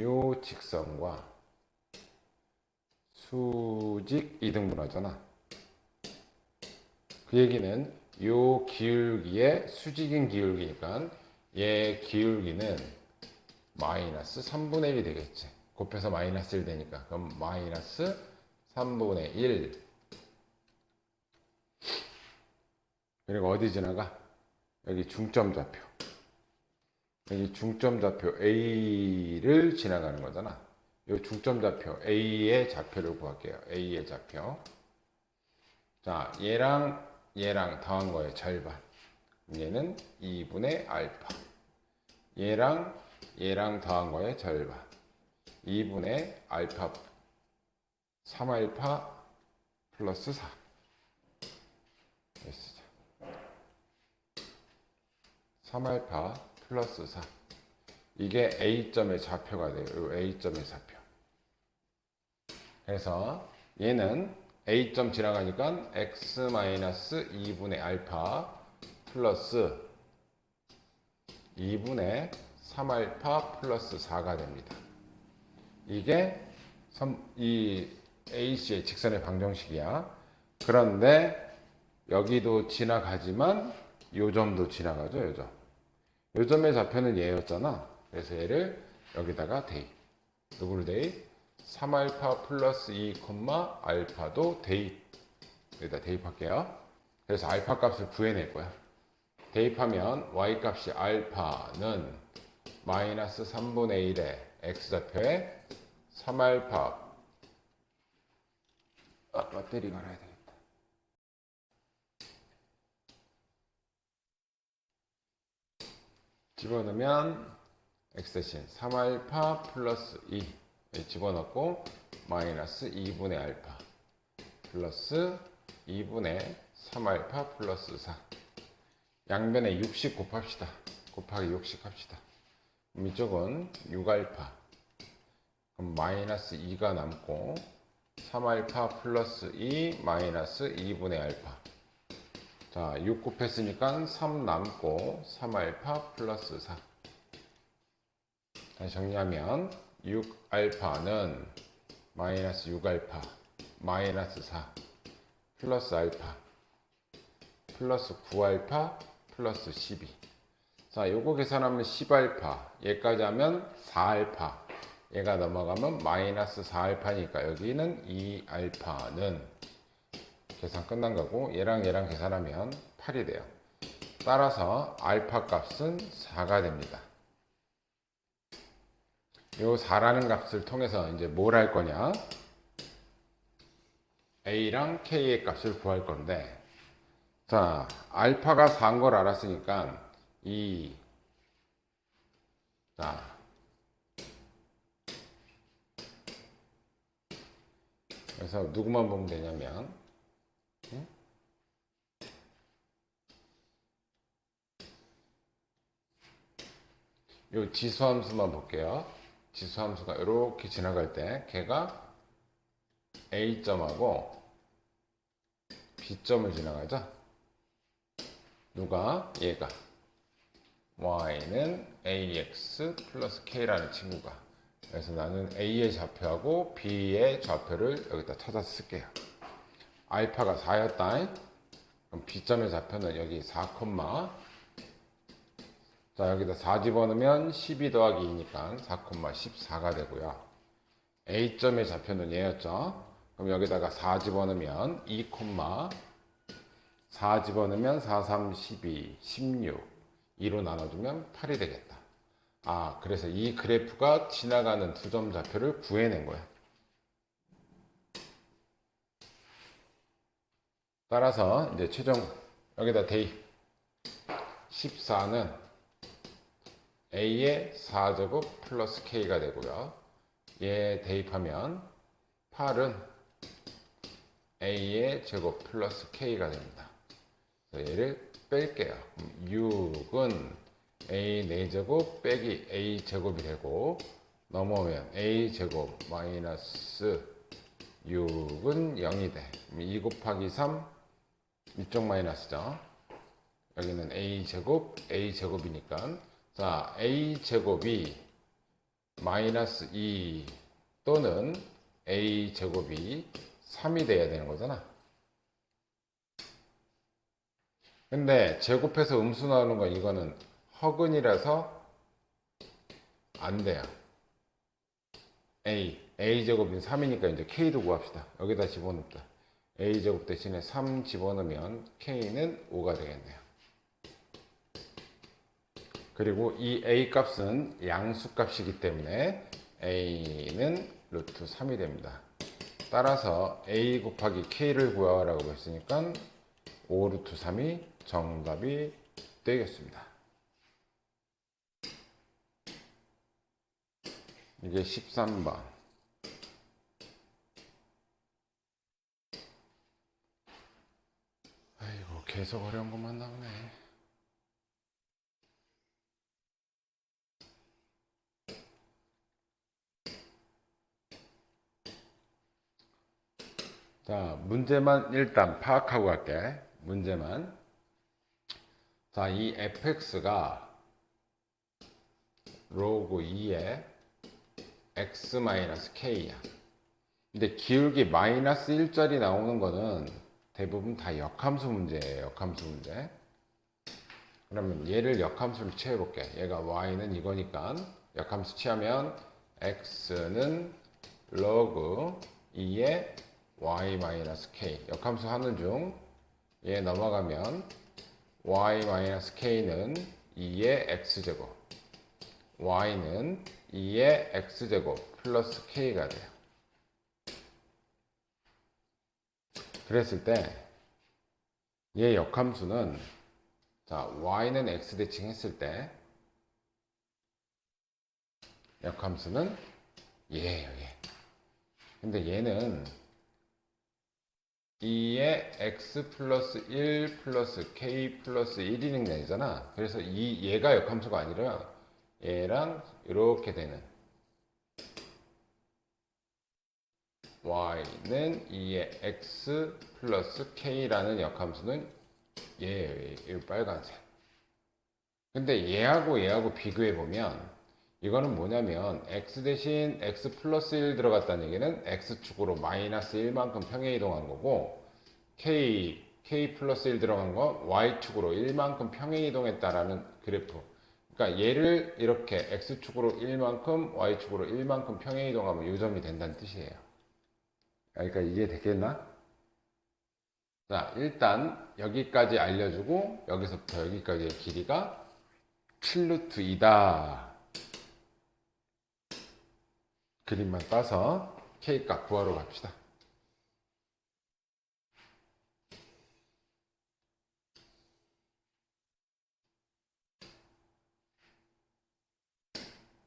[SPEAKER 1] 요 직선과 수직 이등분하잖아. 그 얘기는 요 기울기의 수직인 기울기니까 얘 기울기는 마이너스 3분의 1이 되겠지. 곱해서 마이너스 1 되니까. 그럼 마이너스 3분의 1. 그리고 어디 지나가? 여기 중점 좌표. 여기 중점 좌표 A를 지나가는 거잖아. 이 중점 좌표 A의 좌표를 구할게요. A의 좌표. 자, 얘랑 더한 거의 절반. 얘는 2분의 알파. 얘랑 더한 거의 절반. 2분의 알파 3알파 플러스 4. 쓰자. 3알파 플러스 4. 이게 A점의 좌표가 돼요. A점의 좌표. 그래서 얘는 A점 지나가니까 x-2분의 알파 플러스 2분의 3알파 플러스 4가 됩니다. 이게 이 AC의 직선의 방정식이야. 그런데 여기도 지나가지만 요 점도 지나가죠. 요 점. 요 점의 좌표는 얘였잖아. 그래서 얘를 여기다가 대입. 누구를 대입? 3알파 플러스 2, 알파도 대입. 여기다 대입할게요. 그래서 알파 값을 구해낼 거야. 대입하면 y 값이 알파는 마이너스 3분의 1의 x좌표에 3알파. 배터리 갈아야 되겠다. 집어넣으면 x 대신 3알파 플러스 2 집어넣고 마이너스 2분의 알파 플러스 2분의 3알파 플러스 4. 양변에 60 곱합시다. 곱하기 60 합시다. 그럼 이쪽은 6알파. 그럼 마이너스 2가 남고 3알파 플러스 2 마이너스 2분의 알파. 자, 6 곱했으니까 3 남고 3알파 플러스 4. 다시 정리하면 6알파는 마이너스 6알파 마이너스 4 플러스 알파 플러스 9알파 플러스 12. 자, 요거 계산하면 10알파. 얘까지 하면 4알파. 얘가 넘어가면 마이너스 4알파니까 여기는 2알파는 계산 끝난 거고, 얘랑 계산하면 8이 돼요. 따라서 알파 값은 4가 됩니다. 요 4라는 값을 통해서 이제 뭘 할 거냐? A랑 K의 값을 구할 건데, 자, 알파가 4인 걸 알았으니까 자, 그래서 누구만 보면 되냐면 요 지수함수만 볼게요. 지수함수가 이렇게 지나갈 때 걔가 A점하고 B점을 지나가죠. 누가? 얘가. Y는 AX 플러스 K라는 친구가. 그래서 나는 A의 좌표하고 B의 좌표를 여기다 찾아서 쓸게요. 알파가 4였다. 그럼 B점의 좌표는 여기 4, 자, 여기다 4 집어넣으면 12 더하기 2니까 4, 14가 되고요. A점의 좌표는 얘였죠. 그럼 여기다가 4 집어넣으면 2, 4 집어넣으면 4, 3, 12, 16. 2로 나눠주면 8이 되겠다. 아, 그래서 이 그래프가 지나가는 두 점 좌표를 구해낸 거야. 따라서 이제 최종 여기다 대입. 14는 A의 4제곱 플러스 K가 되고요. 얘 대입하면 8은 a의 제곱 플러스 k가 됩니다. 그래서 얘를 뺄게요. 6은 a 4제곱 빼기 a 제곱이 되고 넘어오면 a 제곱 마이너스 6은 0이 돼. 2 곱하기 3 이쪽 마이너스죠. 여기는 a 제곱이니까 자 a 제곱이 마이너스 2 또는 a 제곱이 3이 돼야 되는 거잖아. 근데 제곱해서 음수 나오는 건 이거는 허근이라서 안 돼요. a 제곱인 3이니까 이제 k도 구합시다. 여기다 집어넣자. a 제곱 대신에 3 집어넣으면 k는 5가 되겠네요. 그리고 이 a 값은 양수 값이기 때문에 a는 루트 3이 됩니다. 따라서 a 곱하기 k를 구하라고 했으니까 5 루트 3이 정답이 되겠습니다. 이게 13번. 아이고, 계속 어려운 것만 나오네. 자, 문제만 일단 파악하고 갈게. 문제만. 자, 이 fx가 로그 2의 x-k야. 근데 기울기 마이너스 1짜리 나오는 거는 대부분 다 역함수 문제예요. 역함수 문제. 그러면 얘를 역함수를 취해볼게. 얘가 y는 이거니까 역함수 취하면 x는 로그 2의 y-k. 역함수 하는 중 얘 넘어가면 y-k는 2의 x제곱, y는 2의 x제곱 플러스 k가 돼요. 그랬을 때 얘 역함수는 자 y는 x 대칭 했을 때 역함수는 얘예요. 얘. 근데 얘는 2의 x 플러스 1 플러스 k 플러스 1이 능량이잖아. 그래서 얘가 역함수가 아니라 얘랑 이렇게 되는 y는 2의 x 플러스 k라는 역함수는 얘예요. 이 빨간색. 근데 얘하고 비교해보면 이거는 뭐냐면 x 대신 x 플러스 1 들어갔다는 얘기는 x축으로 마이너스 1만큼 평행 이동한 거고 k 플러스 1 들어간 건 y축으로 1만큼 평행 이동했다라는 그래프. 그러니까 얘를 이렇게 x축으로 1만큼 y축으로 1만큼 평행 이동하면 요점이 된다는 뜻이에요. 그러니까 이게 되겠나? 자, 일단 여기까지 알려주고 여기서부터 여기까지의 길이가 7루트 2다. 그림만 따서 K값 구하러 갑시다.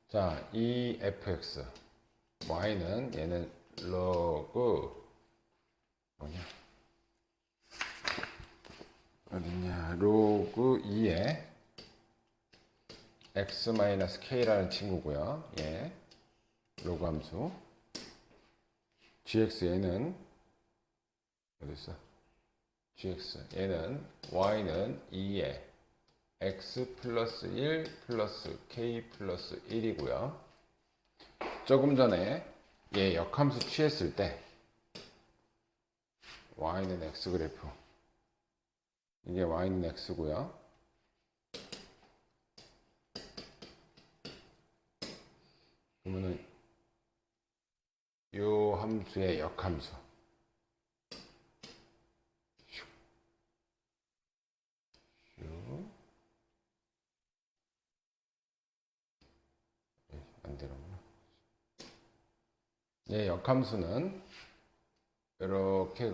[SPEAKER 1] 자, 이 fx y는 얘는 로그 뭐냐 어딨냐 로그 2의 x-k라는 친구고요. 예. 로그 함수 gx 얘는 어딨어? gx 얘는 y는 2의 x 플러스 1 플러스 k 플러스 1이고요. 조금 전에 얘 역함수 취했을 때 y는 x 그래프 이게 y는 x고요. 그러면은 요 함수의 역함수 안 되는구나. 얘 역함수는 이렇게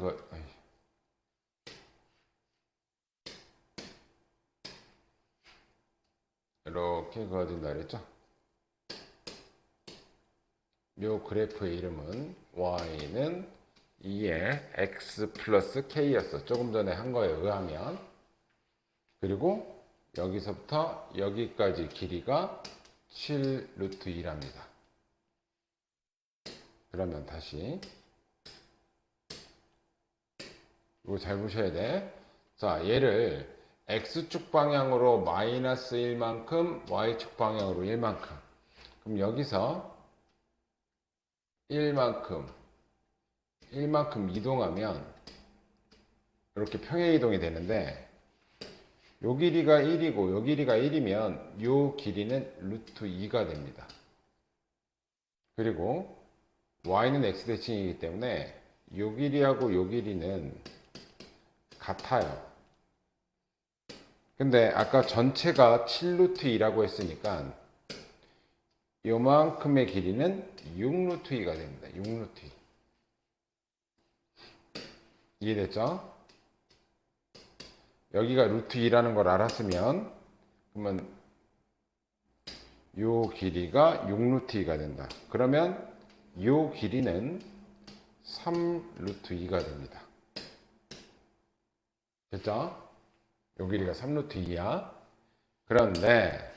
[SPEAKER 1] 이렇게 그어진다 그랬죠? 요 그래프의 이름은 y는 2에 x 플러스 k였어. 조금 전에 한 거에 의하면. 그리고 여기서부터 여기까지 길이가 7 루트 2랍니다. 그러면 다시 이거 잘 보셔야 돼. 자, 얘를 x축 방향으로 마이너스 1만큼, y축 방향으로 1만큼. 그럼 여기서 1만큼 이동하면 이렇게 평행 이동이 되는데 요 길이가 1이고 요 길이가 1이면 요 길이는 루트 2가 됩니다. 그리고 y는 x 대칭이기 때문에 요 길이하고 요 길이는 같아요. 근데 아까 전체가 7루트 2라고 했으니까 요만큼의 길이는 6루트 2가 됩니다. 6루트 2. 이해됐죠? 여기가 루트 2라는 걸 알았으면 그러면 요 길이가 6루트 2가 된다. 그러면 요 길이는 3루트 2가 됩니다. 됐죠? 요 길이가 3루트 2야. 그런데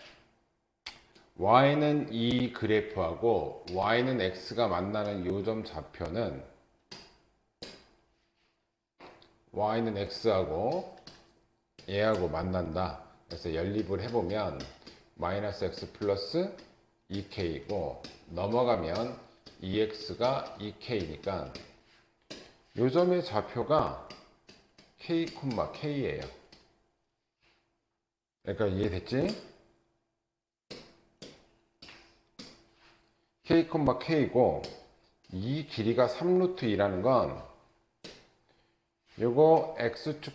[SPEAKER 1] y는 이 그래프하고 y는 x가 만나는 요점 좌표는 y는 x하고 얘하고 만난다. 그래서 연립을 해보면 마이너스 x 플러스 2k이고 넘어가면 2x가 2k니까 요점의 좌표가 k, k예요. 그러니까 이해됐지? k, k이고 이 길이가 3루트 2라는 건 요거 x축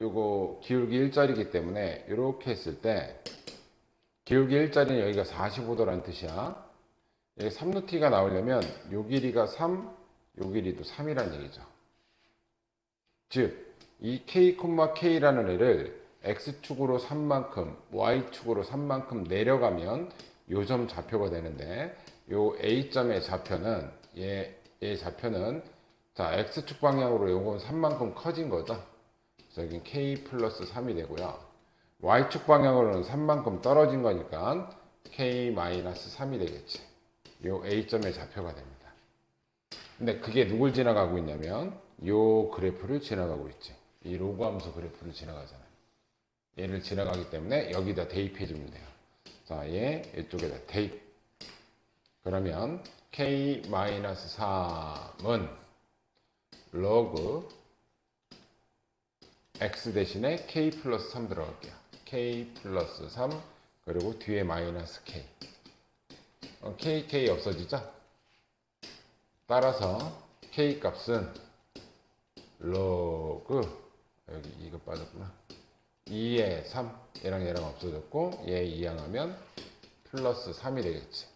[SPEAKER 1] 요거 기울기 일자리이기 때문에 이렇게 했을 때 기울기 일자리는 여기가 45도라는 뜻이야. 여기 3루트가 나오려면 요 길이가 3, 요 길이도 3이라는 얘기죠. 즉, 이 k, k라는 애를 x축으로 3만큼, y축으로 3만큼 내려가면 요점 좌표가 되는데 요 a점의 좌표는 얘 좌표는 자 x축 방향으로 요건 3만큼 커진 거죠. 그래서 여긴 k 플러스 3이 되고요. y축 방향으로는 3만큼 떨어진 거니까 k 마이너스 3이 되겠지. 요 a점의 좌표가 됩니다. 근데 그게 누굴 지나가고 있냐면 요 그래프를 지나가고 있지. 이 로그 함수 그래프를 지나가잖아요. 얘를 지나가기 때문에 여기다 대입해 주면 돼요. 자, 얘 이쪽에다 대입. 그러면 k-3은 로그 x 대신에 k 플러스 3 들어갈게요. k 플러스 3 그리고 뒤에 마이너스 k. k 없어지죠? 따라서 k 값은 로그 여기 이거 빠졌구나. 2에 3 얘랑 없어졌고 얘 이항하면 플러스 3이 되겠지.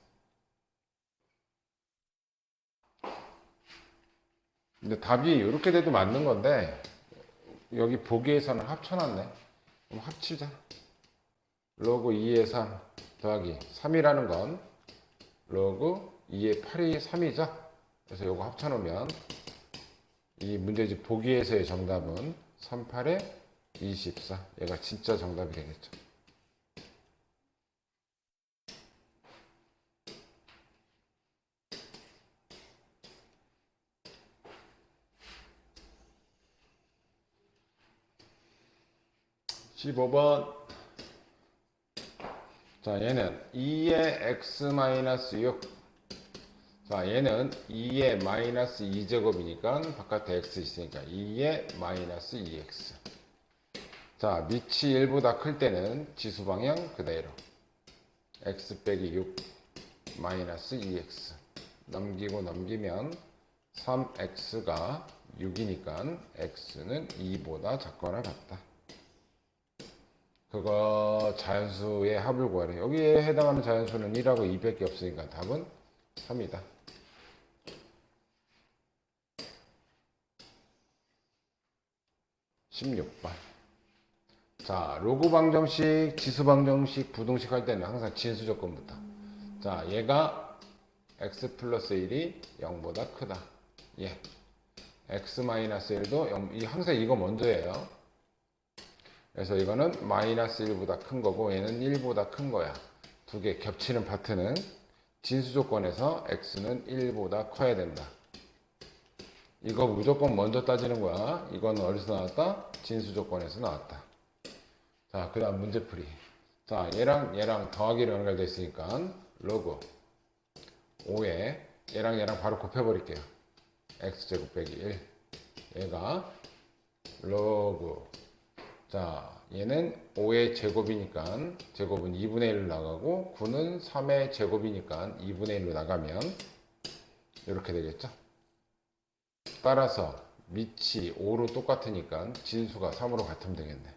[SPEAKER 1] 근데 답이 이렇게 돼도 맞는 건데 여기 보기에서는 합쳐놨네. 그럼 합치자. 로그 2에 3 더하기 3이라는 건 로그 2에 8이 3이죠. 그래서 요거 합쳐놓으면 이 문제집 보기에서의 정답은 3, 8에 24. 얘가 진짜 정답이 되겠죠. (15번) 자, 얘는 2의 x-6. 자, 얘는 2의 마이너스 2제곱이니까 바깥에 x 있으니까 2의 마이너스 2x. 자, 밑이 1보다 클 때는 지수 방향 그대로. x 빼기 6 마이너스 2x. 넘기면 3x가 6이니까 x는 2보다 작거나 같다. 그거 자연수의 합을 구하래. 여기에 해당하는 자연수는 1하고 2밖에 없으니까 답은 3이다. 16번. 자, 로그 방정식, 지수 방정식, 부동식 할 때는 항상 진수 조건부터. 자, 얘가 x 플러스 1이 0보다 크다. 예. x-1도 항상 이거 먼저예요. 그래서 이거는 마이너스 1보다 큰 거고 얘는 1보다 큰 거야. 두 개 겹치는 파트는 진수 조건에서 x는 1보다 커야 된다. 이거 무조건 먼저 따지는 거야. 이건 어디서 나왔다? 진수 조건에서 나왔다. 자, 그 다음 문제풀이. 자, 얘랑 더하기로 연결되어 있으니까 로그 5에 얘랑 바로 곱해버릴게요. x제곱 빼기 1. 얘가 로그. 자, 얘는 5의 제곱이니까 제곱은 2분의 1로 나가고 9는 3의 제곱이니까 2분의 1로 나가면 이렇게 되겠죠. 따라서 밑이 5로 똑같으니까 진수가 3으로 같으면 되겠네.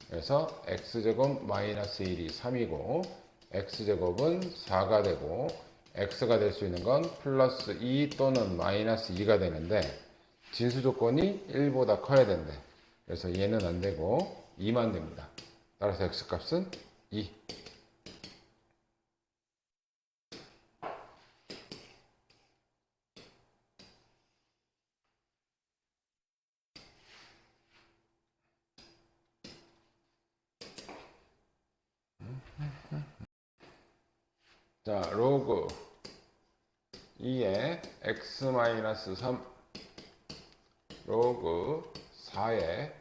[SPEAKER 1] 그래서 x제곱 마이너스 1이 3이고 x제곱은 4가 되고 x가 될 수 있는 건 플러스 2 또는 마이너스 2가 되는데 진수 조건이 1보다 커야 된대. 그래서 얘는 안 되고 2만 됩니다. 따라서 x값은 2. 자, 로그 2에 x-3 로그 4에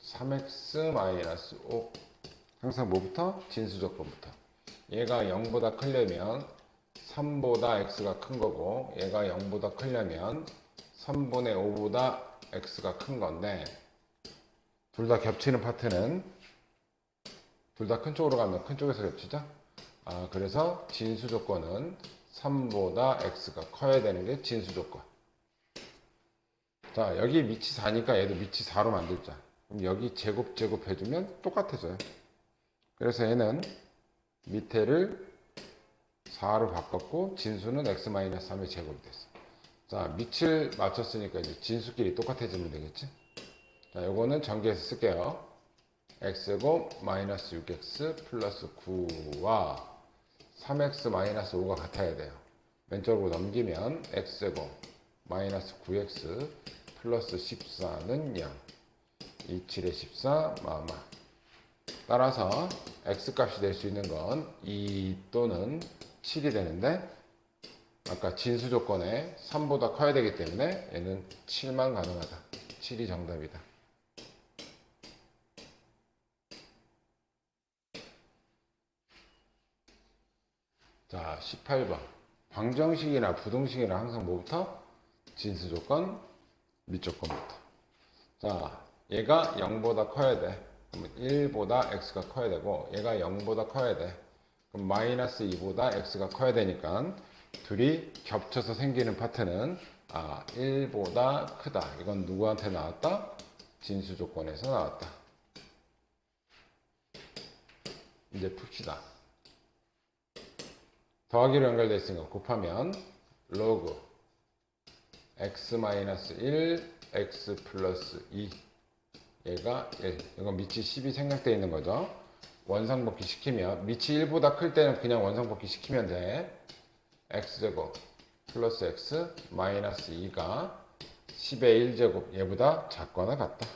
[SPEAKER 1] 3x-5 항상 뭐부터? 진수 조건부터. 얘가 0보다 크려면 3보다 x가 큰 거고 얘가 0보다 크려면 3분의 5보다 x가 큰 건데 둘 다 겹치는 파트는 둘 다 큰 쪽으로 가면 큰 쪽에서 겹치죠? 그래서 진수 조건은 3보다 x가 커야 되는 게 진수 조건. 자, 여기 밑이 4니까 얘도 밑이 4로 만들자. 그럼 여기 제곱 해주면 똑같아져요. 그래서 얘는 밑에를 4로 바꿨고 진수는 x-3의 제곱이 됐어. 자, 밑을 맞췄으니까 이제 진수끼리 똑같아지면 되겠지? 자, 요거는 전개해서 쓸게요. x제곱 마이너스 6x 플러스 9와 3x 마이너스 5가 같아야 돼요. 왼쪽으로 넘기면 x제곱 마이너스 9x 플러스 14는 0. 27에 14 마마. 따라서 x값이 될 수 있는 건 2 또는 7이 되는데 아까 진수 조건에 3보다 커야 되기 때문에 얘는 7만 가능하다. 7이 정답이다. 자, 18번. 방정식이나 부등식이나 항상 뭐부터? 진수 조건, 밑조건부터. 자, 얘가 0보다 커야 돼. 그러면 1보다 x가 커야 되고 얘가 0보다 커야 돼. 그럼 마이너스 2보다 x가 커야 되니까 둘이 겹쳐서 생기는 파트는 1보다 크다. 이건 누구한테 나왔다? 진수 조건에서 나왔다. 이제 풉시다. 더하기로 연결되어 있으니까 곱하면 로그 x-1 x 플러스 2 얘가 1. 이건 밑이 10이 생략되어 있는 거죠. 원상복귀 시키면 밑이 1보다 클 때는 그냥 원상복귀 시키면 돼. x제곱 플러스 x 마이너스 2가 10의 1제곱 얘보다 작거나 같다.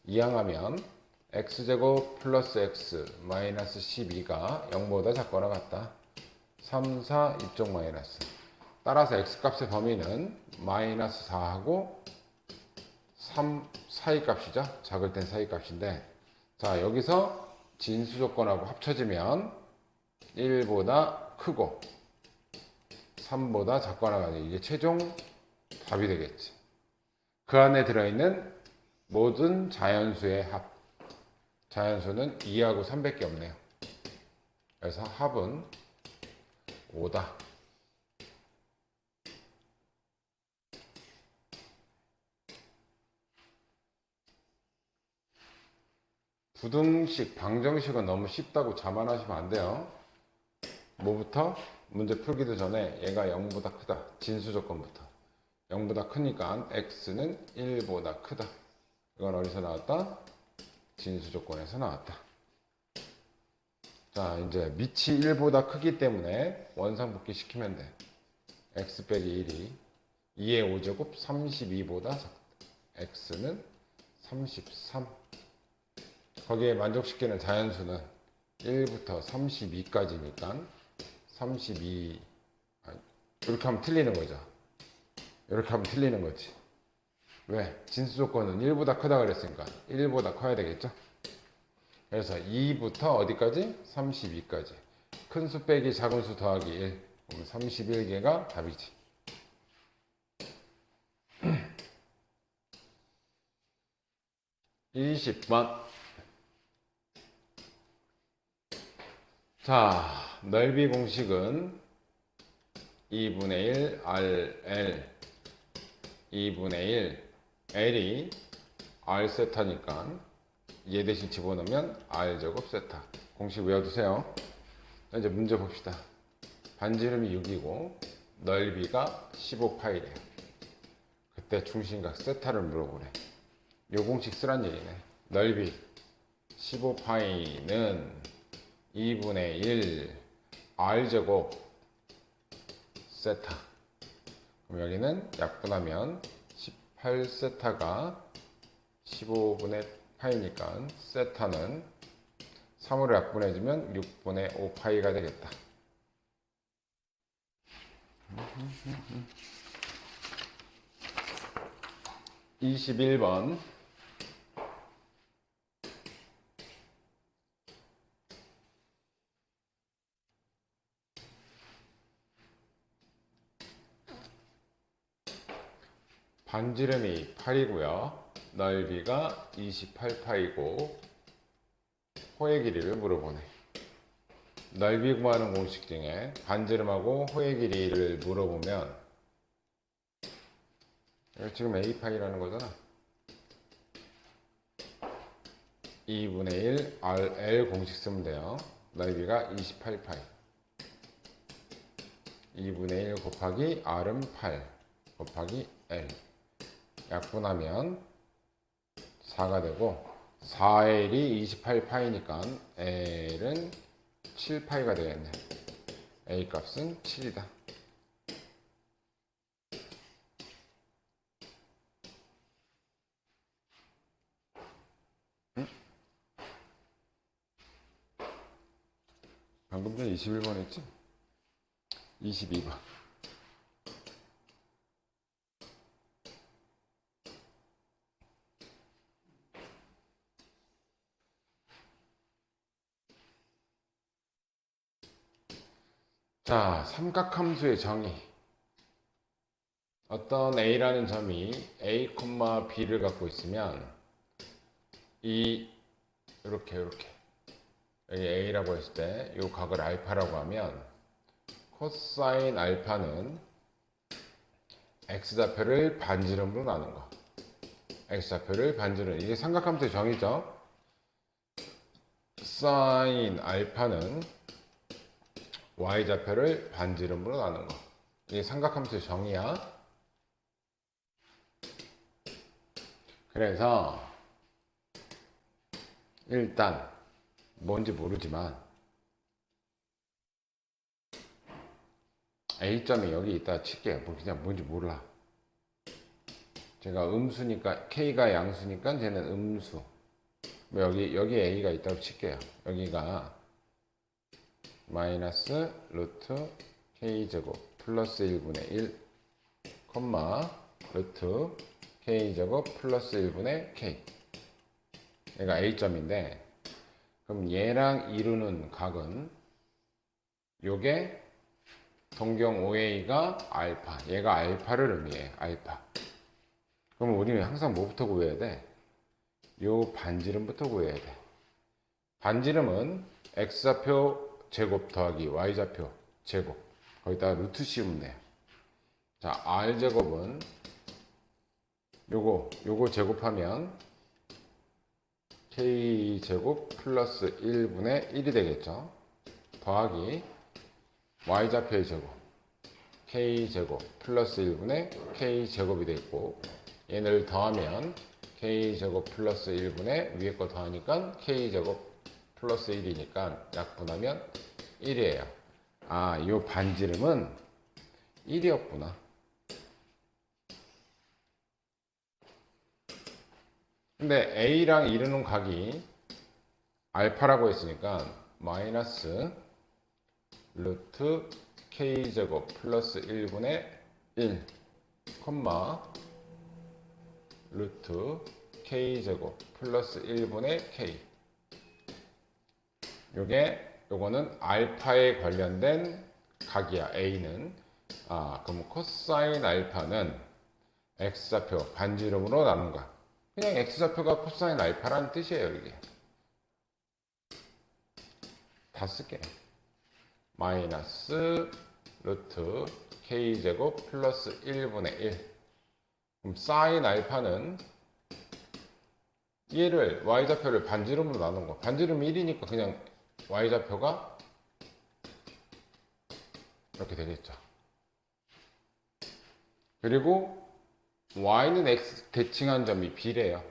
[SPEAKER 1] 이항하면 x제곱 플러스 x 마이너스 12가 0보다 작거나 같다. 3, 4 이쪽 마이너스. 따라서 x값의 범위는 마이너스 4하고 3 사이값이죠. 작을 땐 사이값인데 자, 여기서 진수 조건하고 합쳐지면 1보다 크고 3보다 작거나 같아. 이게 최종 답이 되겠지. 그 안에 들어있는 모든 자연수의 합. 자연수는 2하고 3밖에 없네요. 그래서 합은 5다. 부등식, 방정식은 너무 쉽다고 자만하시면 안 돼요. 뭐부터? 문제 풀기도 전에 얘가 0보다 크다. 진수 조건부터. 0보다 크니까 x는 1보다 크다. 이건 어디서 나왔다? 진수 조건에서 나왔다. 자, 이제 밑이 1보다 크기 때문에 원상복귀 시키면 돼. x 빼기 1이 2의 5제곱 32보다 작다. x는 33. 거기에 만족시키는 자연수는 1부터 32까지니까 32. 이렇게 하면 틀리는 거죠. 이렇게 하면 틀리는 거지. 왜? 진수 조건은 1보다 크다 그랬으니까 1보다 커야 되겠죠. 그래서 2부터 어디까지? 32까지. 큰 수 빼기 작은 수 더하기 1. 그럼 31개가 답이지. (20번) 자, 넓이 공식은 2분의 1 RL 2분의 1 L이 R 세타니까 얘 대신 집어넣으면 R 제곱 세타. 공식 외워두세요. 이제 문제 봅시다. 반지름이 6이고 넓이가 15파이래요. 그때 중심각 세타를 물어보래. 요 공식 쓰란 얘기네. 넓이 15파이는 2분의 1 R제곱 세타. 그럼 여기는 약분하면 18세타가 15분의 파이니까 세타는 3으로 약분해주면 6분의 5파이가 되겠다. 21번 반지름이 8이고요. 넓이가 28파이고 호의 길이를 물어보네. 넓이 구하는 공식 중에 반지름하고 호의 길이를 물어보면 지금 a파이라는 거잖아. 2분의 1 RL 공식 쓰면 돼요. 넓이가 28파이 2분의 1 곱하기 R은 8 곱하기 L 약분하면 4가 되고 4L이 28파이니까 L은 7파이가 되겠네. A 값은 7이다. 방금 전에 21번 했지? 22번. 자, 삼각함수의 정의. 어떤 A라는 점이 A, B를 갖고 있으면 이렇게 여기 A라고 했을 때 이 각을 알파라고 하면 코사인 알파는 X좌표를 반지름으로 나눈 거. X좌표를 반지름. 이게 삼각함수의 정의죠. 사인 알파는 Y좌표를 반지름으로 나눈 거. 이게 삼각함수의 정의야. 그래서 일단 뭔지 모르지만 A점이 여기 있다 칠게요. 그냥 뭔지 몰라. 제가 음수니까 K가 양수니까 쟤는 음수. 여기 A가 있다고 칠게요. 여기가 마이너스 루트 K제곱 플러스 1분의 1 콤마 루트 K제곱 플러스 1분의 K. 얘가 A점인데 그럼 얘랑 이루는 각은 요게 동경 OA가 알파. 얘가 알파를 의미해. 알파. 그럼 우리는 항상 뭐부터 구해야 돼? 요 반지름부터 구해야 돼. 반지름은 X좌표 제곱 더하기 Y좌표 제곱. 거기다가 루트 씌우면 돼요. 자, R제곱은 요거 제곱하면 K제곱 플러스 1분의 1이 되겠죠. 더하기 Y좌표의 제곱 K제곱 플러스 1분의 K제곱이 되겠고 얘를 더하면 K제곱 플러스 1분의 위에 거 더하니까 K제곱 플러스 1이니까 약분하면 1이에요. 아, 요 반지름은 1이었구나. 근데 A랑 이루는 각이 알파라고 했으니까 마이너스 루트 K제곱 플러스 1분의 1 콤마 루트 K제곱 플러스 1분의 K. 요거는 알파에 관련된 각이야. A는. 그럼 코사인 알파는 X좌표 반지름으로 나눈 거야. 그냥 X좌표가 코사인 알파라는 뜻이에요. 이게 다 쓸게. 마이너스 루트 K제곱 플러스 1분의 1. 그럼 사인 알파는 얘를 Y좌표를 반지름으로 나눈 거. 반지름 1이니까 그냥 Y좌표가 이렇게 되겠죠. 그리고 Y는 X 대칭한 점이 B래요.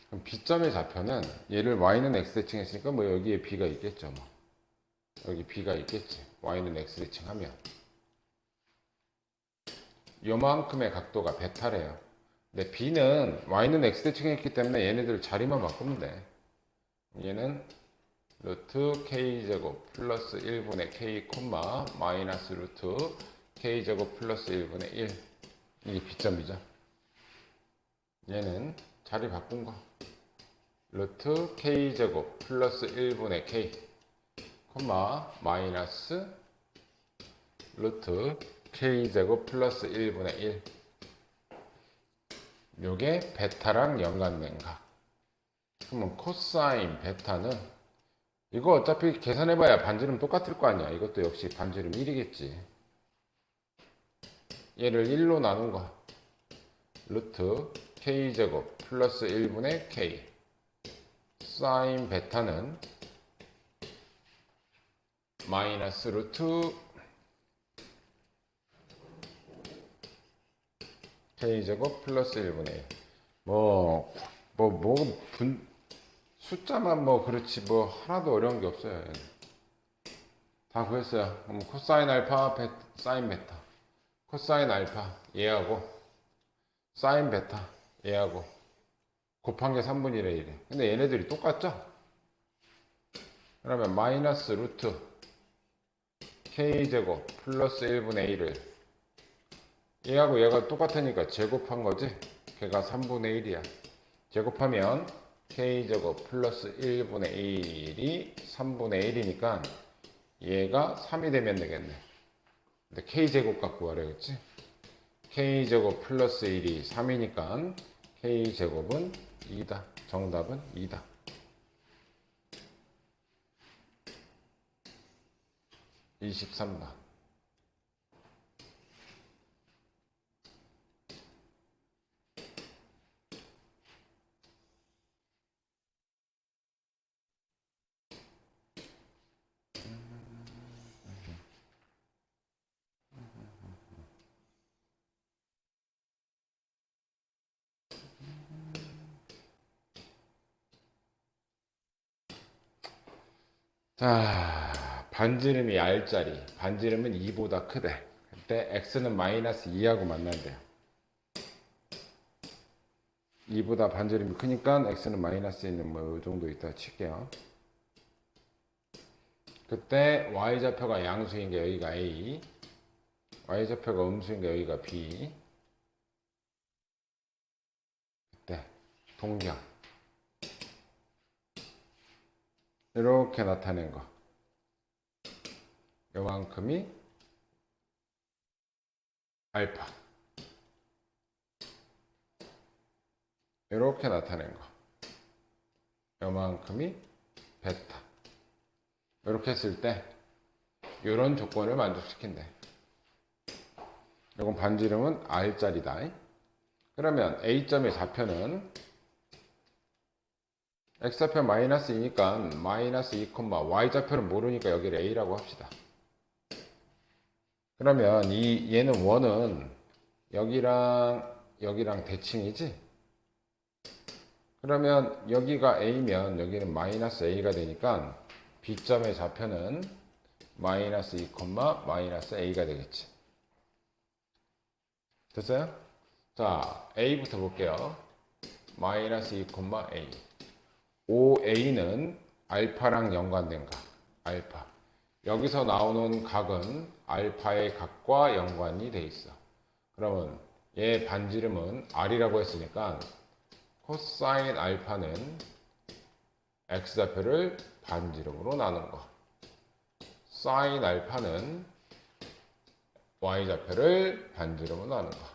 [SPEAKER 1] 그럼 B점의 좌표는 얘를 Y는 X 대칭했으니까 뭐 여기에 B가 있겠죠. 뭐. 여기 B가 있겠지. Y는 X 대칭하면. 요만큼의 각도가 베타래요. 근데 B는 Y는 X 대칭했기 때문에 얘네들 자리만 바꾸면 돼. 얘는 루트 K제곱 플러스 1분의 K 콤마 마이너스 루트 K제곱 플러스 1분의 1. 이게 B점이죠. 얘는 자리 바꾼 거. 루트 K제곱 플러스 1분의 K 콤마 마이너스 루트 K제곱 플러스 1분의 1. 요게 베타랑 연관된 각. 그러면 코사인 베타는 이거 어차피 계산해봐야 반지름 똑같을 거 아니야. 이것도 역시 반지름 1이겠지. 얘를 1로 나눈 거. 루트 K제곱 플러스 1분의 K. 사인 베타는 마이너스 루트 K제곱 플러스 1분의 1. 숫자만 그렇지 하나도 어려운 게 없어요. 얘는. 다 구했어요. 그럼 코사인 알파, 사인 베타. 코사인 알파, 얘하고, 사인 베타, 얘하고, 곱한 게 3분의 1에 1에. 근데 얘네들이 똑같죠? 그러면 마이너스 루트 K제곱 플러스 1분의 1을 얘하고 얘가 똑같으니까 제곱한 거지? 걔가 3분의 1이야. 제곱하면 K제곱 플러스 1분의 1이 3분의 1이니까 얘가 3이 되면 되겠네. 근데 K제곱 갖고 와라 그랬지? K제곱 플러스 1이 3이니까 K제곱은 2다. 정답은 2다. 23번. 자, 반지름이 R짜리. 반지름은 2보다 크대. 그때 X는 마이너스 2하고 만난대요. 2보다 반지름이 크니까 X는 마이너스 있는 이 정도 있다 칠게요. 그때 Y좌표가 양수인 게 여기가 A, Y좌표가 음수인 게 여기가 B. 그때 동경. 이렇게 나타낸 거. 요만큼이 알파. 이렇게 나타낸 거. 요만큼이 베타. 이렇게 했을 때 이런 조건을 만족시킨대. 이건 반지름은 R짜리다. 그러면 A점의 좌표는 X좌표 마이너스 2니까 마이너스 2, Y좌표는 모르니까 여기를 A라고 합시다. 그러면 얘는 원은 여기랑 대칭이지? 그러면 여기가 A면 여기는 마이너스 A가 되니까 B점의 좌표는 마이너스 2, 마이너스 A가 되겠지. 됐어요? 자, A부터 볼게요. 마이너스 2, a. OA는 알파랑 연관된 각, 알파. 여기서 나오는 각은 알파의 각과 연관이 돼 있어. 그러면 얘 반지름은 R이라고 했으니까 코사인 알파는 X좌표를 반지름으로 나눈 거. 사인 알파는 Y좌표를 반지름으로 나눈 거.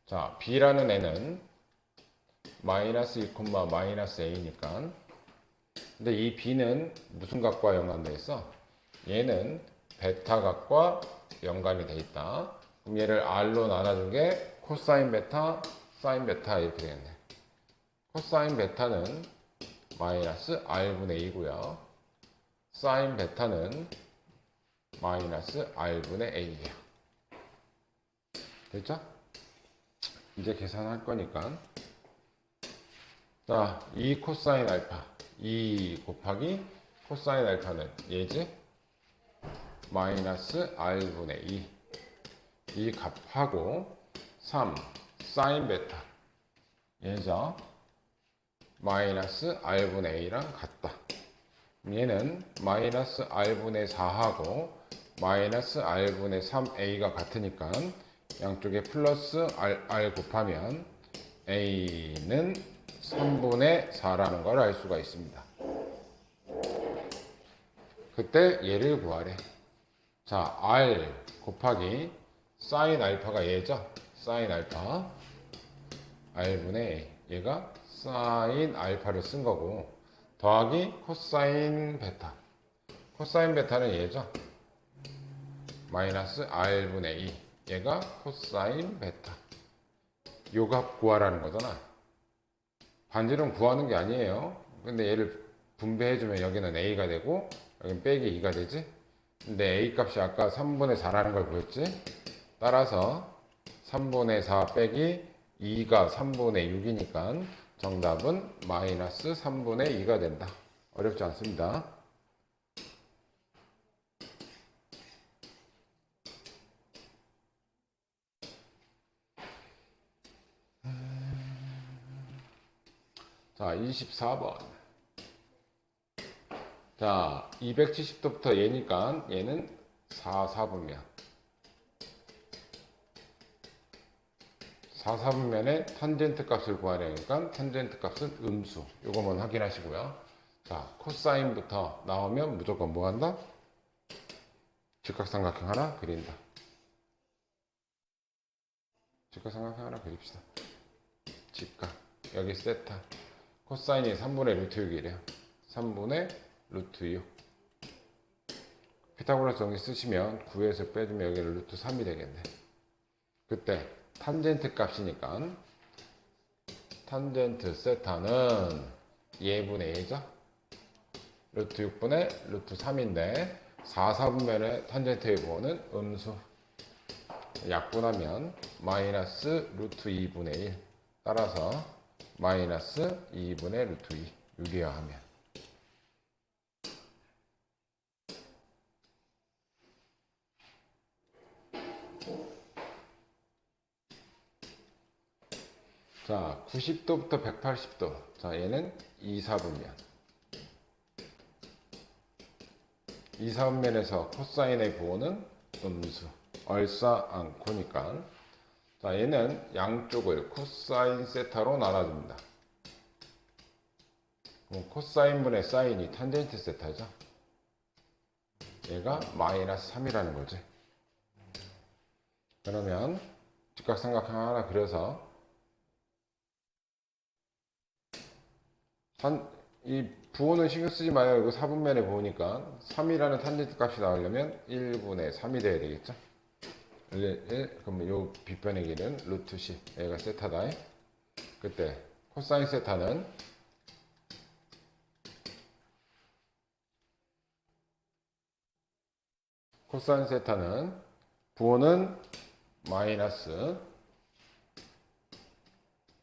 [SPEAKER 1] 자, B라는 애는 마이너스 2, 마이너스 A니까. 근데 이 B는 무슨 각과 연관돼 있어? 얘는 베타 각과 연관이 돼 있다. 그럼 얘를 R로 나눠준 게 코사인 베타, 사인 베타 이렇게 되겠네. 코사인 베타는 마이너스 R분의 2고요. 사인 베타는 마이너스 R분의 A예요. 됐죠? 이제 계산할 거니까. 자, 2 코사인 알파. 2 곱하기 코사인 알파는 얘지? 마이너스 R분의 2. 이 값하고 3 사인 베타. 얘죠? 마이너스 R분의 A랑 같다. 얘는 마이너스 R분의 4하고 마이너스 R분의 3A가 같으니까 양쪽에 플러스 R 곱하면 A는 3분의 4라는 걸 알 수가 있습니다. 그때 얘를 구하래. 자, R 곱하기 사인 알파가 얘죠? 사인 알파 R분의 A. 얘가 사인 알파를 쓴 거고 더하기 코사인 베타. 코사인 베타는 얘죠? 마이너스 R분의 2. 얘가 코사인 베타. 요 값 구하라는 거잖아. 반지름 구하는 게 아니에요. 근데 얘를 분배해주면 여기는 A가 되고 여기는 빼기 2가 되지. 근데 A 값이 아까 3분의 4라는 걸 구했지. 따라서 3분의 4 빼기 2가 3분의 6이니까 정답은 마이너스 3분의 2가 된다. 어렵지 않습니다. 자, 24번. 자, 270도부터 얘니까 얘는 4분면. 4분면의 탄젠트 값을 구하려니까 탄젠트 값은 음수. 요거만 확인하시고요. 자, 코사인부터 나오면 무조건 뭐 한다? 직각삼각형 하나 그린다. 직각삼각형 하나 그립시다. 직각. 여기 세타. 코사인이 3분의 루트 6이래요. 3분의 루트 6. 피타고라스 정리 쓰시면 9에서 빼주면 여기는 루트 3이 되겠네. 그때 탄젠트 값이니까 탄젠트 세타는 얘분의 얘죠. 루트 6분의 루트 3인데 4분면의 탄젠트의 부호는 음수. 약분하면 마이너스 루트 2분의 1. 따라서 마이너스 2분의 루트 2. 유리화하면. 자, 90도부터 180도. 자, 얘는 2사분면. 2사분면에서 코사인의 부호는 음수. 얼싸안고니까. 자, 얘는 양쪽을 코사인 세타로 나눠줍니다. 그럼 코사인분의 사인이 탄젠트 세타죠. 얘가 마이너스 3이라는 거지. 그러면 직각삼각형 하나 그려서 이 부호는 신경 쓰지 마요. 이거 4분면에 보니까 3이라는 탄젠트 값이 나오려면 1분의 3이 돼야 되겠죠. 1, 그러면 요 빗변의 길은 루트 C. 얘가 세타다. 그때 코사인 세타는 부호는 마이너스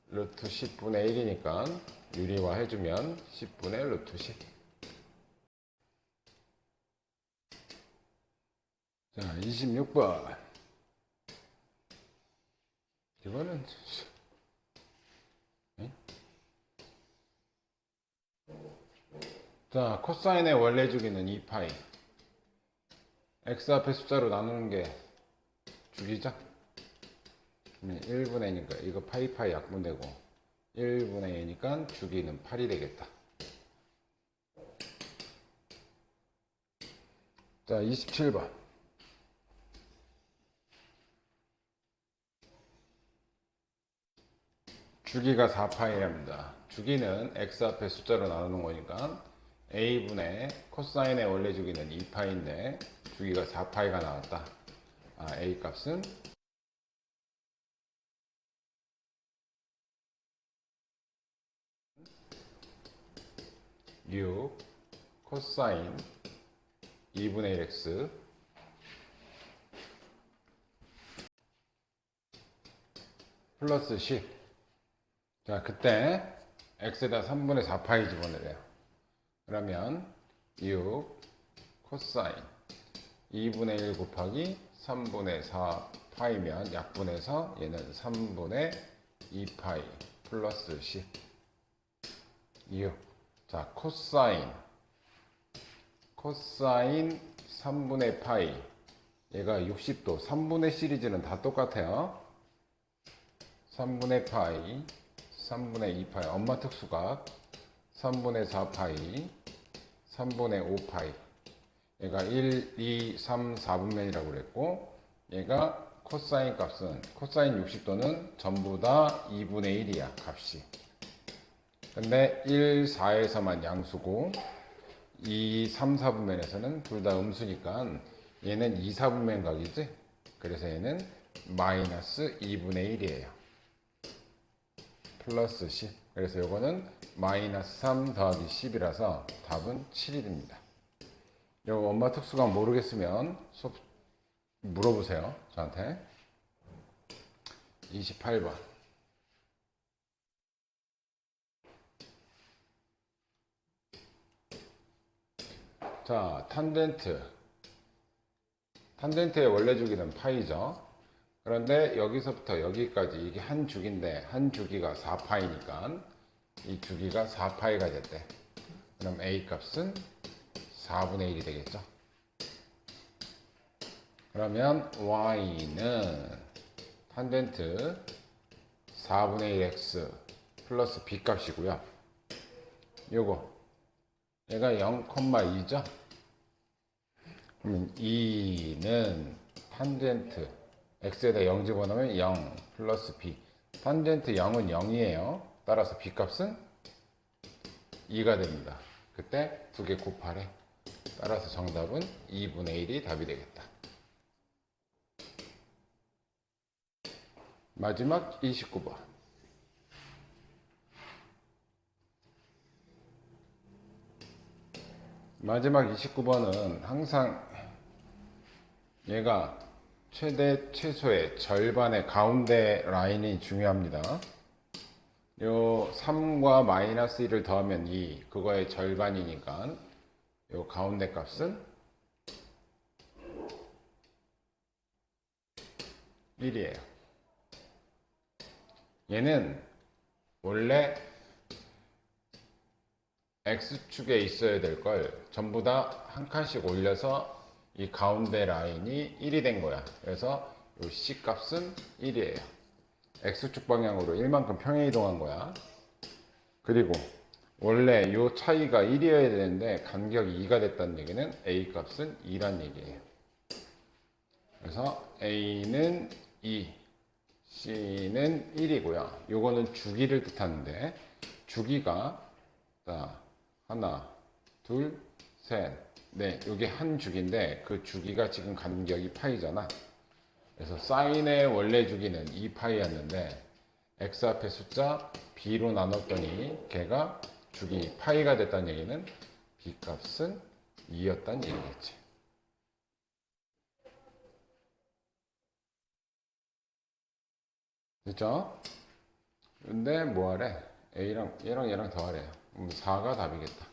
[SPEAKER 1] 루트 10분의 1이니까 유리화 해주면 10분의 루트 10. 자, 26번. 이거는 자, 코사인의 원래 주기는 2파이. x 앞에 숫자로 나누는 게 주기죠? 1분의 2니까 이거 파이파이 약분되고 1분의 2니까 주기는 8이 되겠다. 자, 27번. 주기가 4파이랍니다. 주기는 x 앞에 숫자로 나누는 거니까 a분의 코사인의 원래 주기는 2파이인데 주기가 4파이가 나왔다. a 값은 6 코사인 2분의 1x 플러스 10. 자, 그때 x에다 3분의 4파이 집어넣어요. 그러면 6 코사인 2분의 1 곱하기 3분의 4파이면 약분해서 얘는 3분의 2파이 플러스 10 6. 자, 코사인 3분의 파이 얘가 60도 3분의 시리즈는 다 똑같아요. 3분의 파이 3분의 2파이 엄마 특수각 3분의 4파이 3분의 5파이 얘가 1, 2, 3, 4분면이라고 그랬고 얘가 코사인 값은 코사인 60도는 전부 다 2분의 1이야 값이. 근데 1, 4에서만 양수고 2, 3, 4분면에서는 둘 다 음수니까 얘는 2, 4분면 각이지. 그래서 얘는 마이너스 2분의 1이에요. 플러스 10. 그래서 요거는 마이너스 3 더하기 10이라서 답은 7이 됩니다. 요거 엄마 특수각 모르겠으면 수업 물어보세요. 저한테. 28번. 자, 탄젠트의 원래 주기는 파이죠. 그런데 여기서부터 여기까지 이게 한 주기인데 한 주기가 4파이니까 이 주기가 4파이가 됐대. 그럼 a 값은 4분의 1이 되겠죠. 그러면 y는 탄젠트 4분의 1x 플러스 b 값이고요. 요거 얘가 0,2죠. 그러면 2는 탄젠트 x에다 0 집어넣으면 0 플러스 b. 탄젠트 0은 0이에요. 따라서 b 값은 2가 됩니다. 그때 두 개 곱하래. 따라서 정답은 2분의 1이 답이 되겠다. 마지막 29번. 마지막 29번은 항상 얘가 최대 최소의 절반의 가운데 라인이 중요합니다. 요 3과 마이너스 1을 더하면 2 그거의 절반이니까 요 가운데 값은 1이에요. 얘는 원래 X축에 있어야 될 걸 전부 다 한 칸씩 올려서 이 가운데 라인이 1이 된 거야. 그래서 요 C 값은 1이에요. X축 방향으로 1만큼 평행 이동한 거야. 그리고 원래 요 차이가 1이어야 되는데 간격이 2가 됐다는 얘기는 A 값은 2란 얘기예요. 그래서 A는 2, C는 1이고요. 요거는 주기를 뜻하는데 주기가 하나, 둘, 셋, 넷. 요게 한 주기인데 그 주기가 지금 간격이 파이잖아. 그래서 사인의 원래 주기는 2파이였는데 x 앞에 숫자 b로 나눴더니 걔가 주기 파이가 됐다는 얘기는 b 값은 2였다는 얘기겠지. 됐죠? 근데 뭐하래? A랑 얘랑 더하래. 4가 답이겠다.